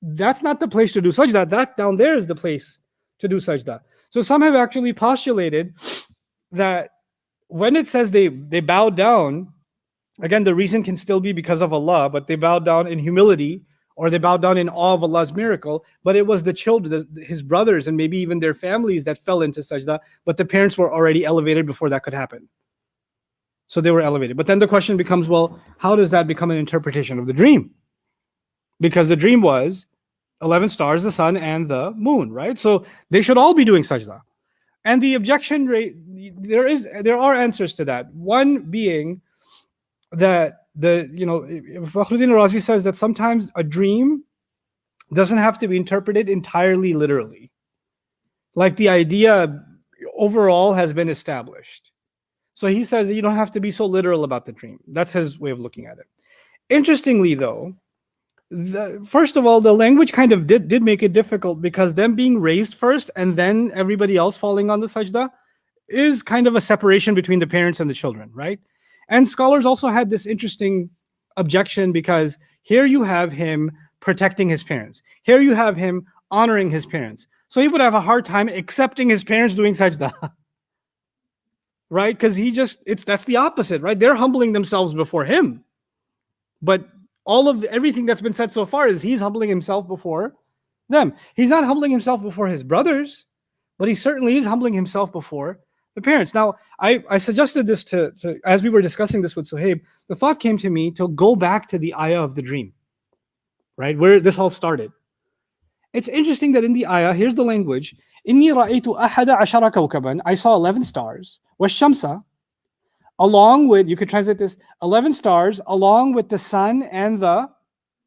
That's not the place to do sajda. That down there is the place to do sajda. So some have actually postulated that when it says they bowed down, again, the reason can still be because of Allah, but they bowed down in humility, or they bowed down in awe of Allah's miracle, but it was the children, his brothers, and maybe even their families that fell into sajda, but the parents were already elevated before that could happen. So they were elevated. But then the question becomes, well, how does that become an interpretation of the dream? Because the dream was 11 stars, the sun, and the moon, right? So they should all be doing sajda. And the objection rate, there are answers to that. One being that Fakhruddin Razi says that sometimes a dream doesn't have to be interpreted entirely literally. Like, the idea overall has been established. So he says that you don't have to be so literal about the dream. That's his way of looking at it. Interestingly, though, First of all, the language kind of did make it difficult, because them being raised first and then everybody else falling on the sajda is kind of a separation between the parents and the children, right? And scholars also had this interesting objection, because here you have him protecting his parents. Here you have him honoring his parents. So he would have a hard time accepting his parents doing sajda. Right? Because that's the opposite, right? They're humbling themselves before him. But everything that's been said so far is he's humbling himself before them. He's not humbling himself before his brothers, but he certainly is humbling himself before the parents. Now, I suggested this to as we were discussing this with Suhaib, the thought came to me to go back to the ayah of the dream, right? Where this all started. It's interesting that in the ayah, here's the language, إِنِّي رَأَيْتُ أَحَدَ عَشَرَ كَوْكَبًا, I saw 11 stars, وَالشَّمْسَ, along with, you could translate this, 11 stars, along with the sun and the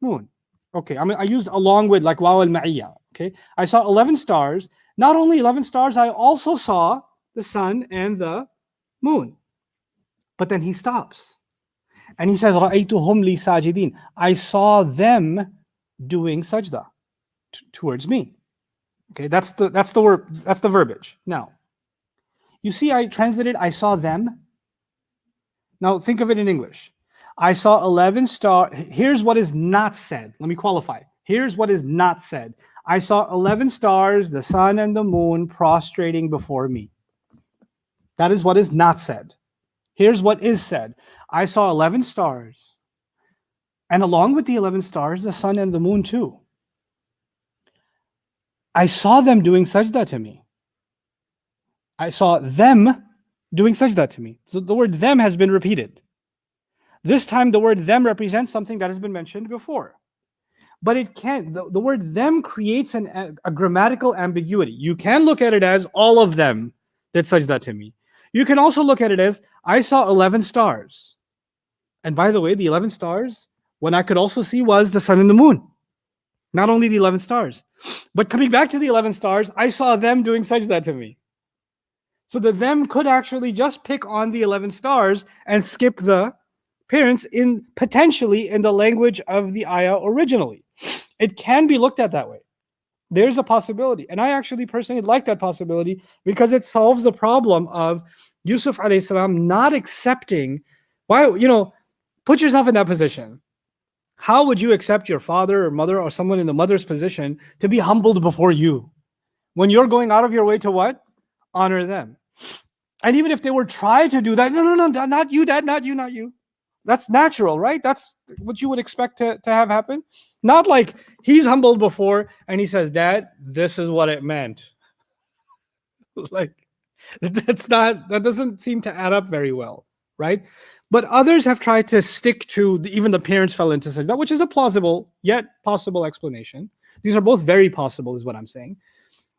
moon. Okay, I used along with, like waw al-ma'iyya, okay? I saw 11 stars. Not only 11 stars, I also saw the sun and the moon. But then he stops. And he says, رَأَيْتُهُمْ لِي سَاجِدِينَ, I saw them doing sajda towards me. Okay, that's the word, that's the verbiage. Now, you see, I translated, I saw them. Now think of it in English. I saw 11 stars. Here's what is not said. Let me qualify. Here's what is not said. I saw 11 stars, the sun and the moon prostrating before me. That is what is not said. Here's what is said. I saw 11 stars. And along with the 11 stars, the sun and the moon too. I saw them doing sajda to me. I saw them doing sajda to me. So the word them has been repeated. This time the word them represents something that has been mentioned before. But it can't, the word them creates a grammatical ambiguity. You can look at it as all of them did sajda to me. You can also look at it as I saw 11 stars. And by the way, the 11 stars, what I could also see was the sun and the moon. Not only the 11 stars. But coming back to the 11 stars, I saw them doing sajda to me. So the them could actually just pick on the 11 stars and skip the parents potentially in the language of the ayah originally. It can be looked at that way. There's a possibility. And I actually personally like that possibility, because it solves the problem of Yusuf alayhi salam not accepting. Why, put yourself in that position. How would you accept your father or mother or someone in the mother's position to be humbled before you, when you're going out of your way to what? Honor them. And even if they were trying to do that, no, not you, dad, not you, not you. That's natural, right? That's what you would expect to have happen. Not like he's humbled before and he says, Dad, this is what it meant. Like, that doesn't seem to add up very well, right? But others have tried to stick to, even the parents fell into sajda, which is a plausible yet possible explanation. These are both very possible, is what I'm saying.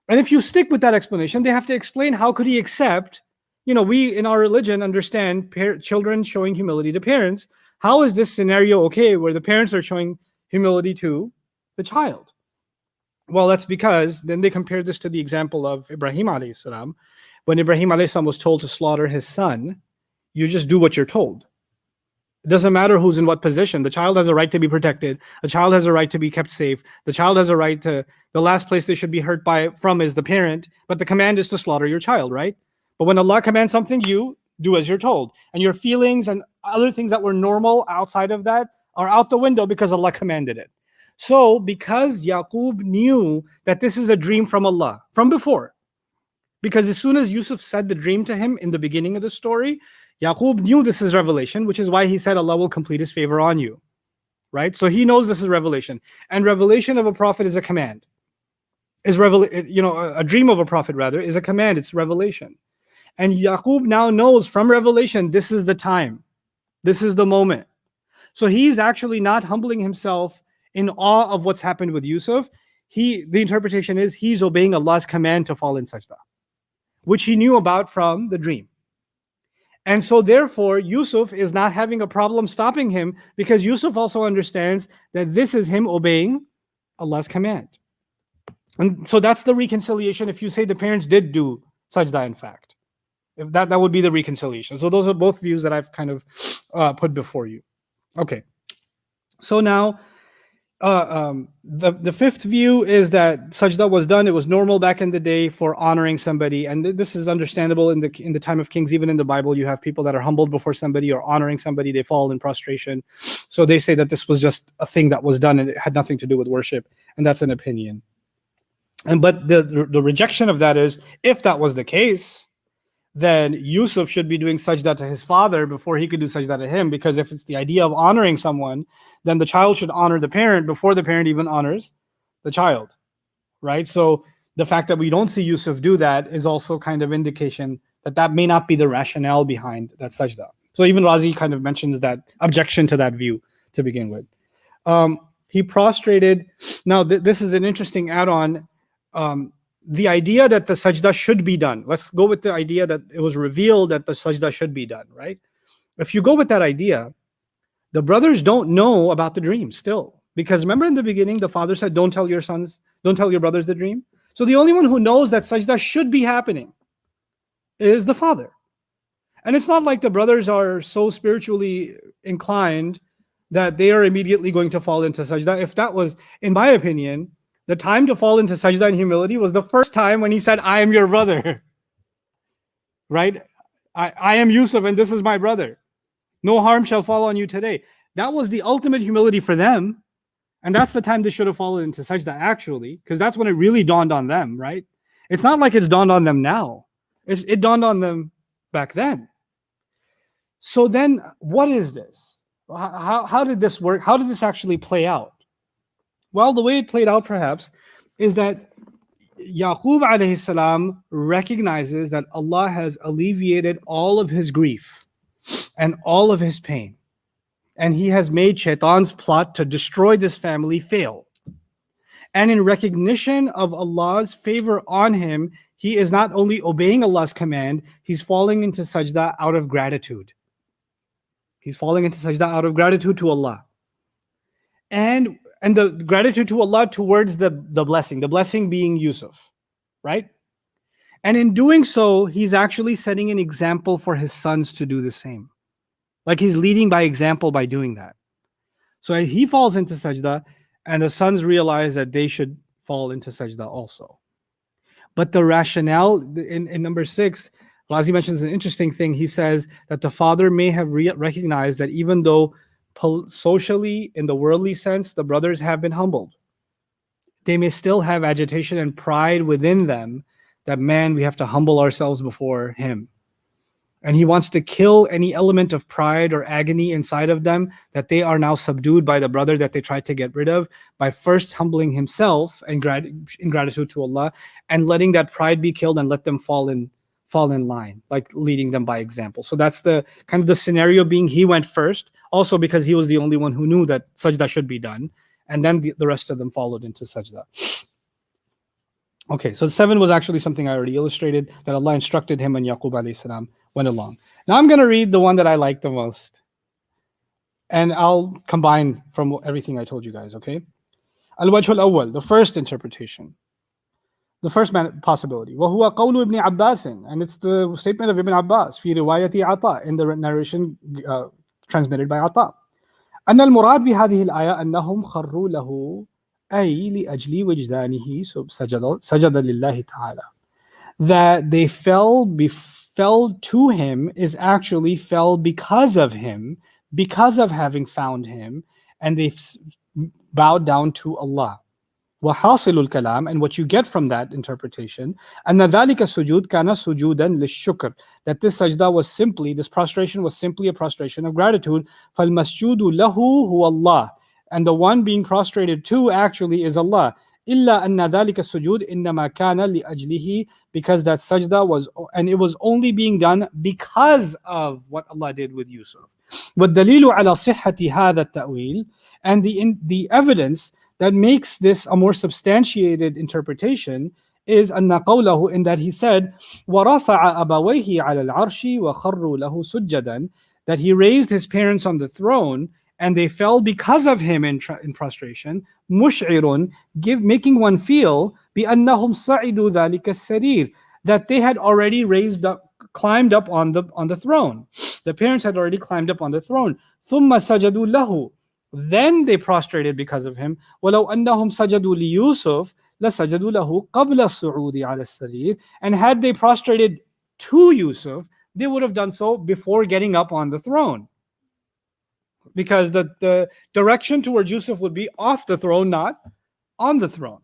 And if you stick with that explanation, they have to explain, how could he accept, we in our religion understand children showing humility to parents. How is this scenario okay where the parents are showing humility to the child? Well, that's because then they compare this to the example of Ibrahim alayhi salam. When Ibrahim alayhi salam was told to slaughter his son, you just do what you're told. It doesn't matter who's in what position. The child has a right to be protected. The child has a right to be kept safe. The child has a right to, the last place they should be hurt from is the parent, but the command is to slaughter your child, right? But when Allah commands something, you do as you're told. And your feelings and other things that were normal outside of that are out the window because Allah commanded it. So because Yaqub knew that this is a dream from Allah, from before, because as soon as Yusuf said the dream to him in the beginning of the story, Yaqub knew this is revelation, which is why he said Allah will complete his favor on you, right? So he knows this is revelation. And revelation of a prophet is a command. A dream of a prophet rather is a command, it's revelation. And Yaqub now knows from revelation, this is the time. This is the moment. So he's actually not humbling himself in awe of what's happened with Yusuf. The interpretation is he's obeying Allah's command to fall in sajda, which he knew about from the dream. And so therefore, Yusuf is not having a problem stopping him, because Yusuf also understands that this is him obeying Allah's command. And so that's the reconciliation if you say the parents did do sajda in fact. If that would be the reconciliation. So those are both views that I've kind of put before you. Okay. So now, The fifth view is that sajda was done. It was normal back in the day for honoring somebody, and this is understandable in the time of kings. Even in the Bible, you have people that are humbled before somebody or honoring somebody. They fall in prostration. So they say that this was just a thing that was done and it had nothing to do with worship, and that's an opinion. But the rejection of that is, if that was the case, then Yusuf should be doing sajda to his father before he could do sajda to him, because if it's the idea of honoring someone, then the child should honor the parent before the parent even honors the child, right? So the fact that we don't see Yusuf do that is also kind of indication that that may not be the rationale behind that sajda. So even Razi kind of mentions that objection to that view to begin with. He prostrated. Now this is an interesting add-on. The idea that the sajda should be done. Let's go with the idea that it was revealed that the sajda should be done, right? If you go with that idea, the brothers don't know about the dream still. Because remember in the beginning, the father said, don't tell your brothers the dream. So the only one who knows that sajda should be happening is the father. And it's not like the brothers are so spiritually inclined that they are immediately going to fall into sajda. If that was, in my opinion, the time to fall into sajda and humility was the first time when he said, I am your brother, right? I am Yusuf and this is my brother. No harm shall fall on you today. That was the ultimate humility for them. And that's the time they should have fallen into sajda actually, because that's when it really dawned on them, right? It's not like it's dawned on them now. It dawned on them back then. So then what is this? How did this work? How did this actually play out? Well, the way it played out perhaps is that Yaqub alayhi salam recognizes that Allah has alleviated all of his grief and all of his pain. And he has made Shaitan's plot to destroy this family fail. And in recognition of Allah's favor on him, he is not only obeying Allah's command, he's falling into sajda out of gratitude. He's falling into sajda out of gratitude to Allah. And the gratitude to Allah towards the blessing being Yusuf, right? And in doing so, he's actually setting an example for his sons to do the same. Like he's leading by example by doing that. So he falls into sajda, and the sons realize that they should fall into sajda also. But the rationale in number 6, Razi mentions an interesting thing. He says that the father may have recognized that even though socially, in the worldly sense, the brothers have been humbled, they may still have agitation and pride within them that, man, we have to humble ourselves before him. And he wants to kill any element of pride or agony inside of them that they are now subdued by the brother that they tried to get rid of, by first humbling himself and in gratitude to Allah, and letting that pride be killed and let them fall in line, like leading them by example. So that's the kind of the scenario being he went first, also because he was the only one who knew that sajda should be done, and then the rest of them followed into sajda. Okay, so 7 was actually something I already illustrated, that Allah instructed him and Yaqub alayhi salam went along. Now I'm going to read the one that I like the most, and I'll combine from everything I told you guys, okay? Al-wajh al-awwal, the first interpretation. The first possibility, وَهُوَ قَوْلُ ابْنِ عَبَّاسٍ, and it's the statement of Ibn Abbas, فِي رِوَايَةِ عَطَاء, in the narration transmitted by Ata. أَنَّ الْمُرَادْ بِهَذِهِ الْآيَةِ أَنَّهُمْ خَرُّوا لَهُ أَيْ لِأَجْلِ وِجْدَانِهِ سَجَدَ لِلَّهِ تَعَالَى. That they fell to him is actually fell because of him, because of having found him, and they bowed down to Allah. وحاصل الكلام, and what you get from that interpretation, أن ذلك السجود كان سجودا للشكر, that this sajda was simply, this prostration was simply a prostration of gratitude. فالمسجود له هو الله, and the one being prostrated to actually is Allah. إلا أن ذلك السجود إنما كان لأجله, because that sajda was, and it was only being done because of what Allah did with Yusuf. والدليل على صحة هذا التأويل, and the evidence that makes this a more substantiated interpretation is أن قوله, in that he said وَرَفَعَ أَبَوَيْهِ عَلَى الْعَرْشِ وَخَرُّوا لَهُ سُجَّدًا, that he raised his parents on the throne and they fell because of him in prostration. مُشْعِرٌ, making one feel بِأَنَّهُمْ صَعِدُوا ذَلِكَ السَّرِيرِ, that they had already climbed up on the throne. The parents had already climbed up on the throne. ثُمَّ سَجَدُوا لَهُ, Then they prostrated because of him. وَلَوْ أَنَّهُمْ سَجَدُوا لِيُوسُفَ لَسَجَدُوا لَهُ قَبْلَ الصُّعُودِ عَلَى السَّرِيرِ. And had they prostrated to Yusuf, they would have done so before getting up on the throne. Because the direction towards Yusuf would be off the throne, not on the throne.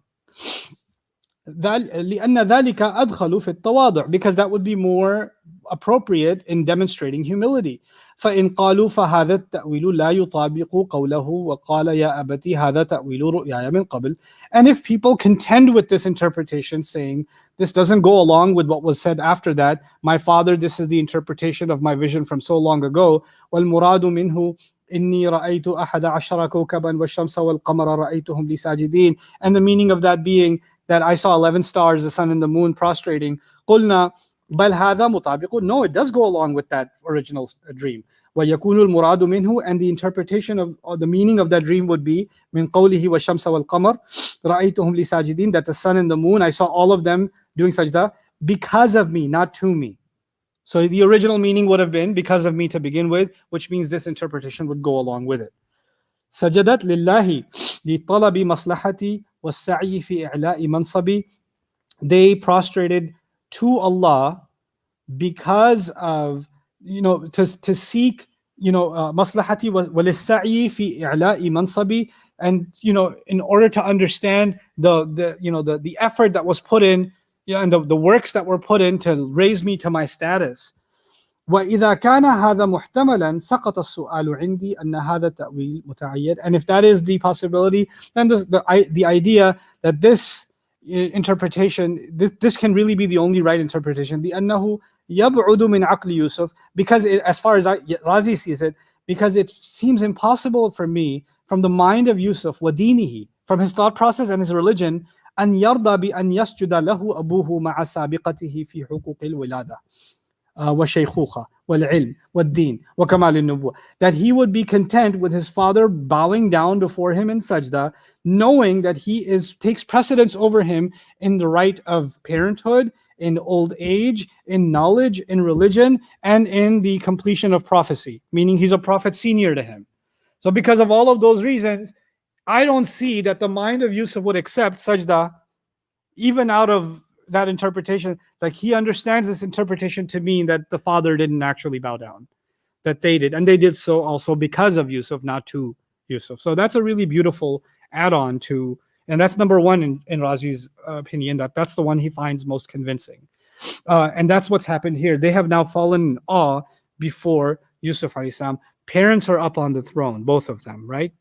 لأن ذلك أدخل في التواضع, because that would be more appropriate in demonstrating humility. فإن قالوا فهذا التأويل لا يطابق قوله وقال يا أبتي هذا تأويل رؤياي من قبل. And if people contend with this interpretation, saying this doesn't go along with what was said after that, my father, this is the interpretation of my vision from so long ago, والمراد منه إني رأيت أحد عشر كوكبا والشمس والقمر رأيتهم لي ساجدين. And the meaning of that being that I saw 11 stars, the sun and the moon prostrating. قلنا بل هذا مطابق. No, it does go along with that original dream. ويكون المراد منه, and the interpretation of, or the meaning of that dream would be من قوله والشمس والقمر رأيتهم لي ساجدين, that the sun and the moon, I saw all of them doing sajda because of me, not to me. So the original meaning would have been because of me to begin with, which means this interpretation would go along with it. سجدت لله لطلب مصلحتي والسعي في إعلاء منصبي. They prostrated to Allah because of, to seek, maslahati وللسعي في إعلاء منصبي, and in order to understand the effort that was put in, and the works that were put in to raise me to my status. وإذا كان هذا محتملا سقط السؤال عندي أن هذا تأويل متعيد. And if that is the possibility, then the idea that this interpretation, this can really be the only right interpretation. لأنه يبعد من عقل يوسف, because as far as Razi sees it, because it seems impossible for me, from the mind of Yusuf, ودينه, from his thought process and his religion, أن يرضى بأن يسجد له أبوه مع سابقته في حقوق الولادة والشيخوخة والعلم والدين وكمال النبوة, that he would be content with his father bowing down before him in sajda, knowing that he takes precedence over him in the right of parenthood, in old age, in knowledge, in religion, and in the completion of prophecy, meaning he's a prophet senior to him. So because of all of those reasons, I don't see that the mind of Yusuf would accept sajda, even out of that interpretation. Like, he understands this interpretation to mean that the father didn't actually bow down, that they did, and they did so also because of Yusuf, not to Yusuf. So that's a really beautiful add-on to, and that's number one in Razi's opinion, that's the one he finds most convincing. And that's what's happened here. They have now fallen in awe before Yusuf alayhi salam. Parents are up on the throne, both of them, right?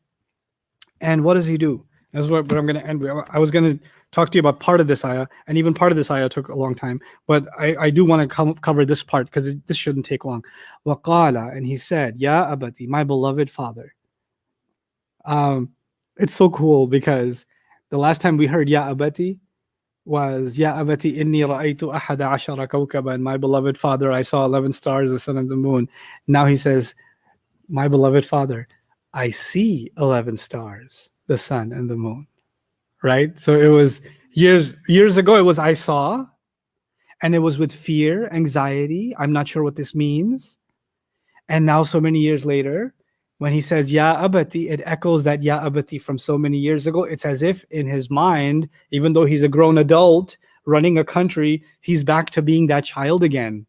And what does he do? That's what I'm going to end with. I was going to talk to you about part of this ayah, and even part of this ayah took a long time, but I do want to cover this part because this shouldn't take long. وَقَالَ, and he said, Ya abati, my beloved father. It's so cool because the last time we heard Ya abati was Ya abati inni ra'aytu ahada ashara kawkaban, my beloved father, I saw 11 stars, the sun and the moon. Now he says, my beloved father, I see 11 stars, the sun and the moon. Right? So it was years ago, it was I saw, and it was with fear, anxiety. I'm not sure what this means. And now so many years later, when he says Ya abati, it echoes that Ya abati from so many years ago. It's as if in his mind, even though he's a grown adult running a country, he's back to being that child again.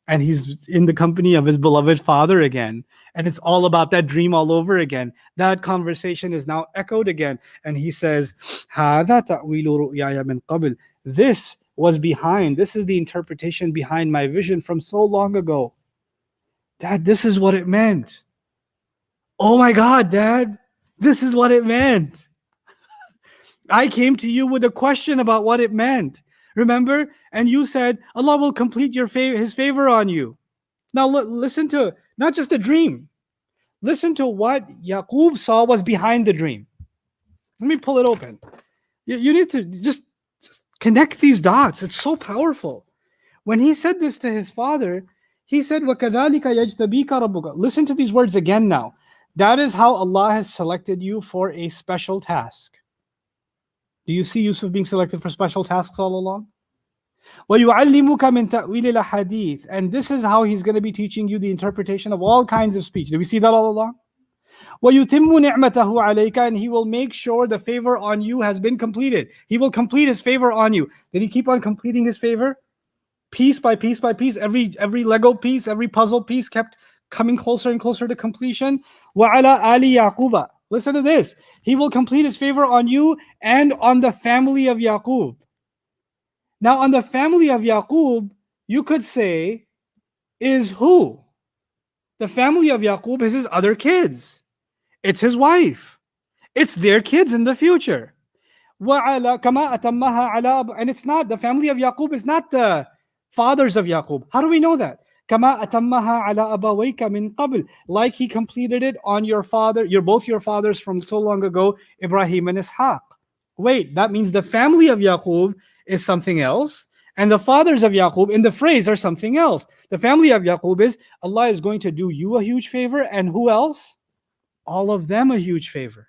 And he's in the company of his beloved father again. And it's all about that dream all over again. That conversation is now echoed again. And he says, هَذَا تَأْوِيلُ رُؤْيَايَ مِنْ قَبْلِ. This is the interpretation behind my vision from so long ago. Dad, this is what it meant. Oh my God, Dad, this is what it meant. I came to you with a question about what it meant. Remember? And you said, Allah will complete his favor on you. Now listen to not just the dream. Listen to what Yaqub saw was behind the dream. Let me pull it open. You need to just connect these dots. It's so powerful. When he said this to his father, he said, وَكَذَلِكَ يَجْتَبِيكَ رَبُّكَ. Listen to these words again now. That is how Allah has selected you for a special task. Do you see Yusuf being selected for special tasks all along? وَيُعَلِّمُكَ مِنْ تَأْوِيلِ الْأَحَادِيثِ. And this is how he's going to be teaching you the interpretation of all kinds of speech. Do we see that all along? وَيُتِمُّ نِعْمَتَهُ عَلَيْكَ, and He will make sure the favor on you has been completed. He will complete His favor on you. Did He keep on completing His favor? Piece by piece by piece, every Lego piece, every puzzle piece kept coming closer and closer to completion. وَعَلَى آلِ يَعْقُوبَ. Listen to this. He will complete His favor on you and on the family of Yaqub. Now, on the family of Yaqub, you could say, is who? The family of Yaqub is his other kids. It's his wife. It's their kids in the future. وَعَلَى كَمَا أَتَمَّهَا عَلَى, and it's not, the family of Yaqub is not the fathers of Yaqub. How do we know that? كَمَا أَتَمَّهَا عَلَى أَبَوَيْكَ مِنْ قَبْلِ, like He completed it on your father, both your fathers from so long ago, Ibrahim and Ishaq. Wait, that means the family of Yaqub is something else, and the fathers of Yaqub in the phrase are something else. The family of Yaqub is Allah is going to do you a huge favor, and who else? All of them a huge favor.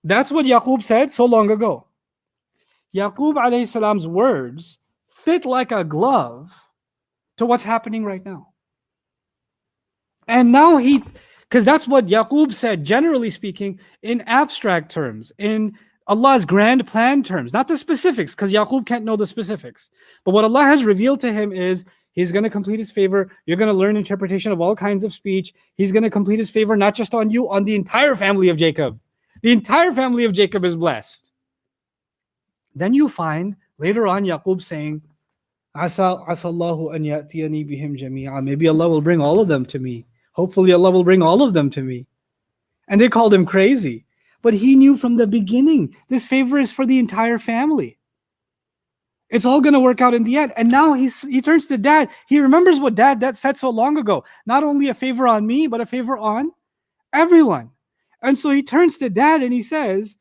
That's what Yaqub said so long ago. Yaqub alayhi salam's words fit like a glove to what's happening right now. And now because that's what Yaqub said, generally speaking, in abstract terms, in Allah's grand plan terms, not the specifics, because Yaqub can't know the specifics. But what Allah has revealed to him is He's going to complete His favor. You're going to learn interpretation of all kinds of speech. He's going to complete His favor, not just on you, on the entire family of Jacob. The entire family of Jacob is blessed. Then you find later on Yaqub saying, Asa Allahu an ya'tiyani bihim jami'a. Maybe Allah will bring all of them to me. Hopefully Allah will bring all of them to me. And they called him crazy. But he knew from the beginning, this favor is for the entire family. It's all going to work out in the end. And now he turns to dad. He remembers what dad said so long ago. Not only a favor on me, but a favor on everyone. And so he turns to dad and he says,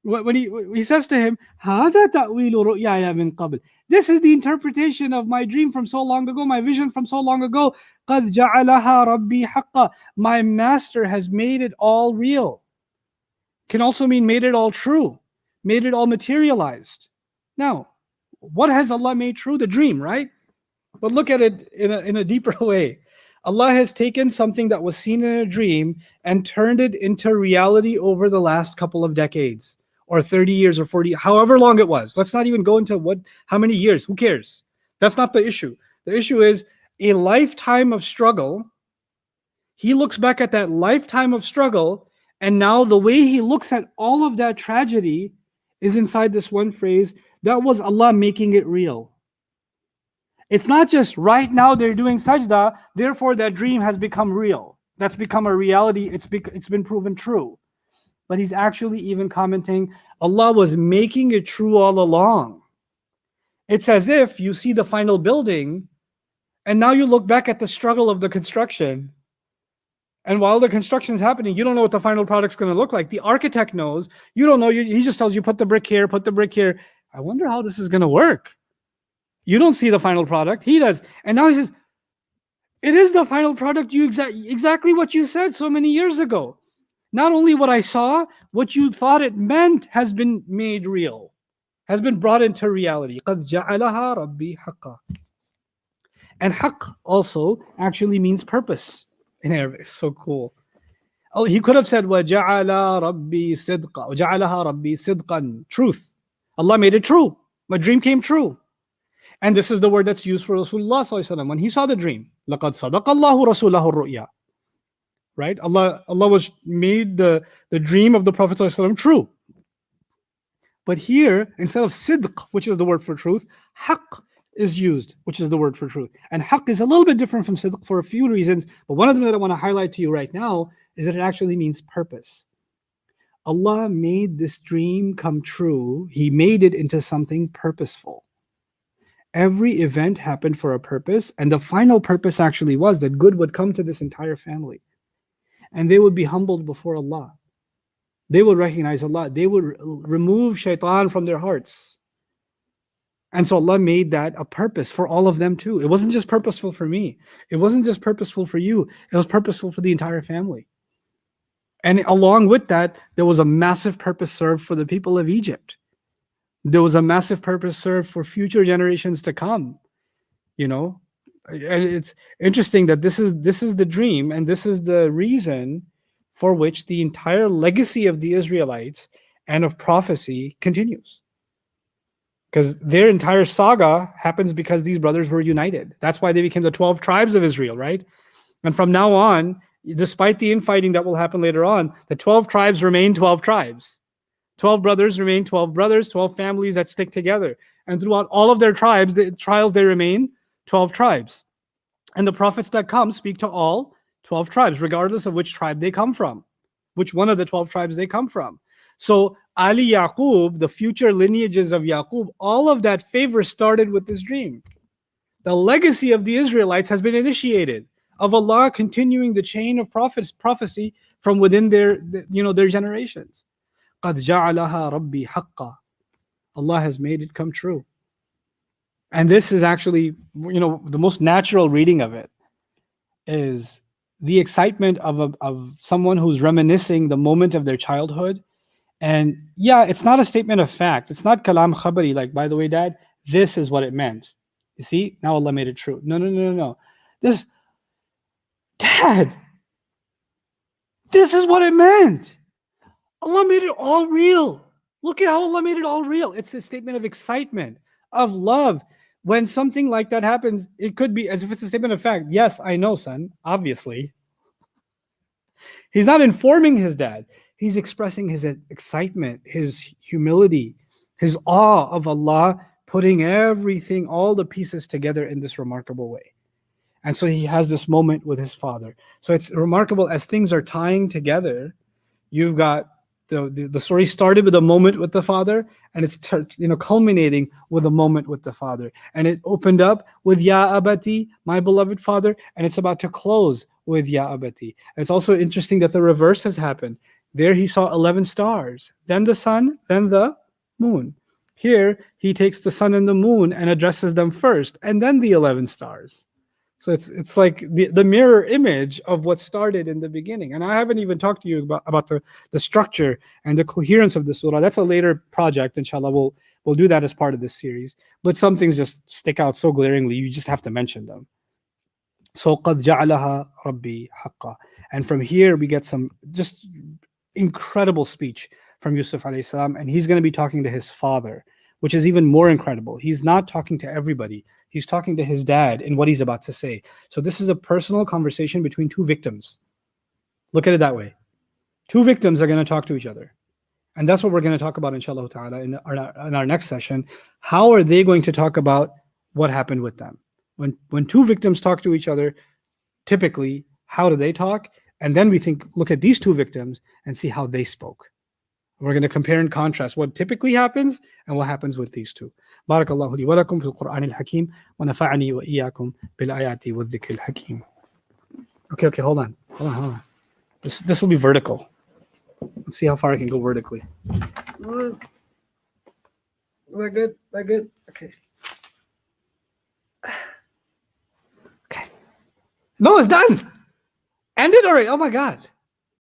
when he says to him, هَذَا تَأْوِيلُ رُؤْيَايَ مِنْ قَبْلِ. This is the interpretation of my dream from so long ago, my vision from so long ago. قَدْ جَعَلَهَا رَبِّي حَقًّا. My master has made it all real. Can also mean made it all true, made it all materialized. Now, what has Allah made true? The dream, right? But look at it in a deeper way. Allah has taken something that was seen in a dream and turned it into reality over the last couple of decades, or 30 years or 40, however long it was. Let's not even go into how many years, who cares? That's not the issue. The issue is a lifetime of struggle. He looks back at that lifetime of struggle, and now the way he looks at all of that tragedy is inside this one phrase, that was Allah making it real. It's not just right now they're doing sajda, therefore that dream has become real. That's become a reality, it's been proven true. But he's actually even commenting, Allah was making it true all along. It's as if you see the final building, and now you look back at the struggle of the construction. And while the construction is happening, you don't know what the final product's going to look like. The architect knows. You don't know. He just tells you, put the brick here, put the brick here. I wonder how this is going to work. You don't see the final product. He does. And now he says, it is the final product. Exactly what you said so many years ago. Not only what I saw, what you thought it meant has been made real, has been brought into reality. قَدْ جَعَلَهَا رَبِّي حَقًّا. And haqq also actually means purpose in Arabic. It's so cool. Oh, he could have said, وَجَعَلَ رَبِّي صِدْقًا, وَجَعَلَهَا رَبِّي صِدْقًا, truth. Allah made it true. My dream came true. And this is the word that's used for Rasulullah sallallahu alaihi wasallam when he saw the dream. لَقَدْ صَدَقَ اللَّهُ رَسُولَهُ الرُّؤْيَا. Right? Allah was made the dream of the Prophet sallallahu alaihi wasallam true. But here, instead of sidq, which is the word for truth, haqq is used, which is the word for truth. And haqq is a little bit different from sidq for a few reasons, but one of them that I want to highlight to you right now is that it actually means purpose. Allah made this dream come true. He made it into something purposeful. Every event happened for a purpose, and the final purpose actually was that good would come to this entire family. And they would be humbled before Allah. They would recognize Allah. They would remove shaitan from their hearts. And so Allah made that a purpose for all of them too. It wasn't just purposeful for me. It wasn't just purposeful for you. It was purposeful for the entire family. And along with that, there was a massive purpose served for the people of Egypt. There was a massive purpose served for future generations to come. You know, and it's interesting that this is the dream, and this is the reason for which the entire legacy of the Israelites and of prophecy continues. Because their entire saga happens because these brothers were united. That's why they became the 12 tribes of Israel, right? And from now on, despite the infighting that will happen later on, the 12 tribes remain 12 tribes. 12 brothers remain 12 brothers, 12 families that stick together. And throughout all of their tribes, the trials, they remain 12 tribes. And the prophets that come speak to all 12 tribes, regardless of which tribe they come from, which one of the 12 tribes they come from. So Ali Yaqub, the future lineages of Yaqub, all of that favor started with this dream. The legacy of the Israelites has been initiated, of Allah continuing the chain of prophecy from within their generations. قَدْ جَعَلَهَا رَبِّي حَقًّا. Allah has made it come true. And this is actually, the most natural reading of it is the excitement of someone who's reminiscing the moment of their childhood. And yeah, it's not a statement of fact. It's not kalam khabari, like, by the way, Dad, this is what it meant. You see, now Allah made it true. No. Dad, this is what it meant. Allah made it all real. Look at how Allah made it all real. It's a statement of excitement, of love. When something like that happens, it could be as if it's a statement of fact. Yes, I know, son, obviously. He's not informing his dad. He's expressing his excitement, his humility, his awe of Allah, putting everything, all the pieces together in this remarkable way. And so he has this moment with his father. So it's remarkable as things are tying together. You've got the story started with a moment with the father, and it's culminating with a moment with the father. And it opened up with Ya Abati, my beloved father, and it's about to close with Ya Abati. And it's also interesting that the reverse has happened. There he saw 11 stars, then the sun, then the moon. Here he takes the sun and the moon and addresses them first, and then the 11 stars. So it's like the mirror image of what started in the beginning. And I haven't even talked to you about the structure and the coherence of the surah. That's a later project, inshallah. We'll do that as part of this series. But some things just stick out so glaringly, you just have to mention them. So قَدْ جَعَلَهَا رَبِّي حَقًّا. And from here we get some just incredible speech from Yusuf alayhi salam, and he's going to be talking to his father, which is even more incredible. He's not talking to everybody. He's talking to his dad in what he's about to say. So this is a personal conversation between two victims. Look at it that way. Two victims are going to talk to each other. And that's what we're going to talk about, inshallah ta'ala, in our next session. How are they going to talk about what happened with them? When two victims talk to each other, typically, how do they talk? And then we look at these two victims and see how they spoke. We're going to compare and contrast what typically happens and what happens with these two. Barakallahu li wa lakum fil Qur'an al-Hakim wa nafa'ani wa iyyakum bil ayati wa dhikr al-Hakim. Okay, hold on. This will be vertical. Let's see how far I can go vertically. That good? Okay. No, it's done. Ended already. Oh my God.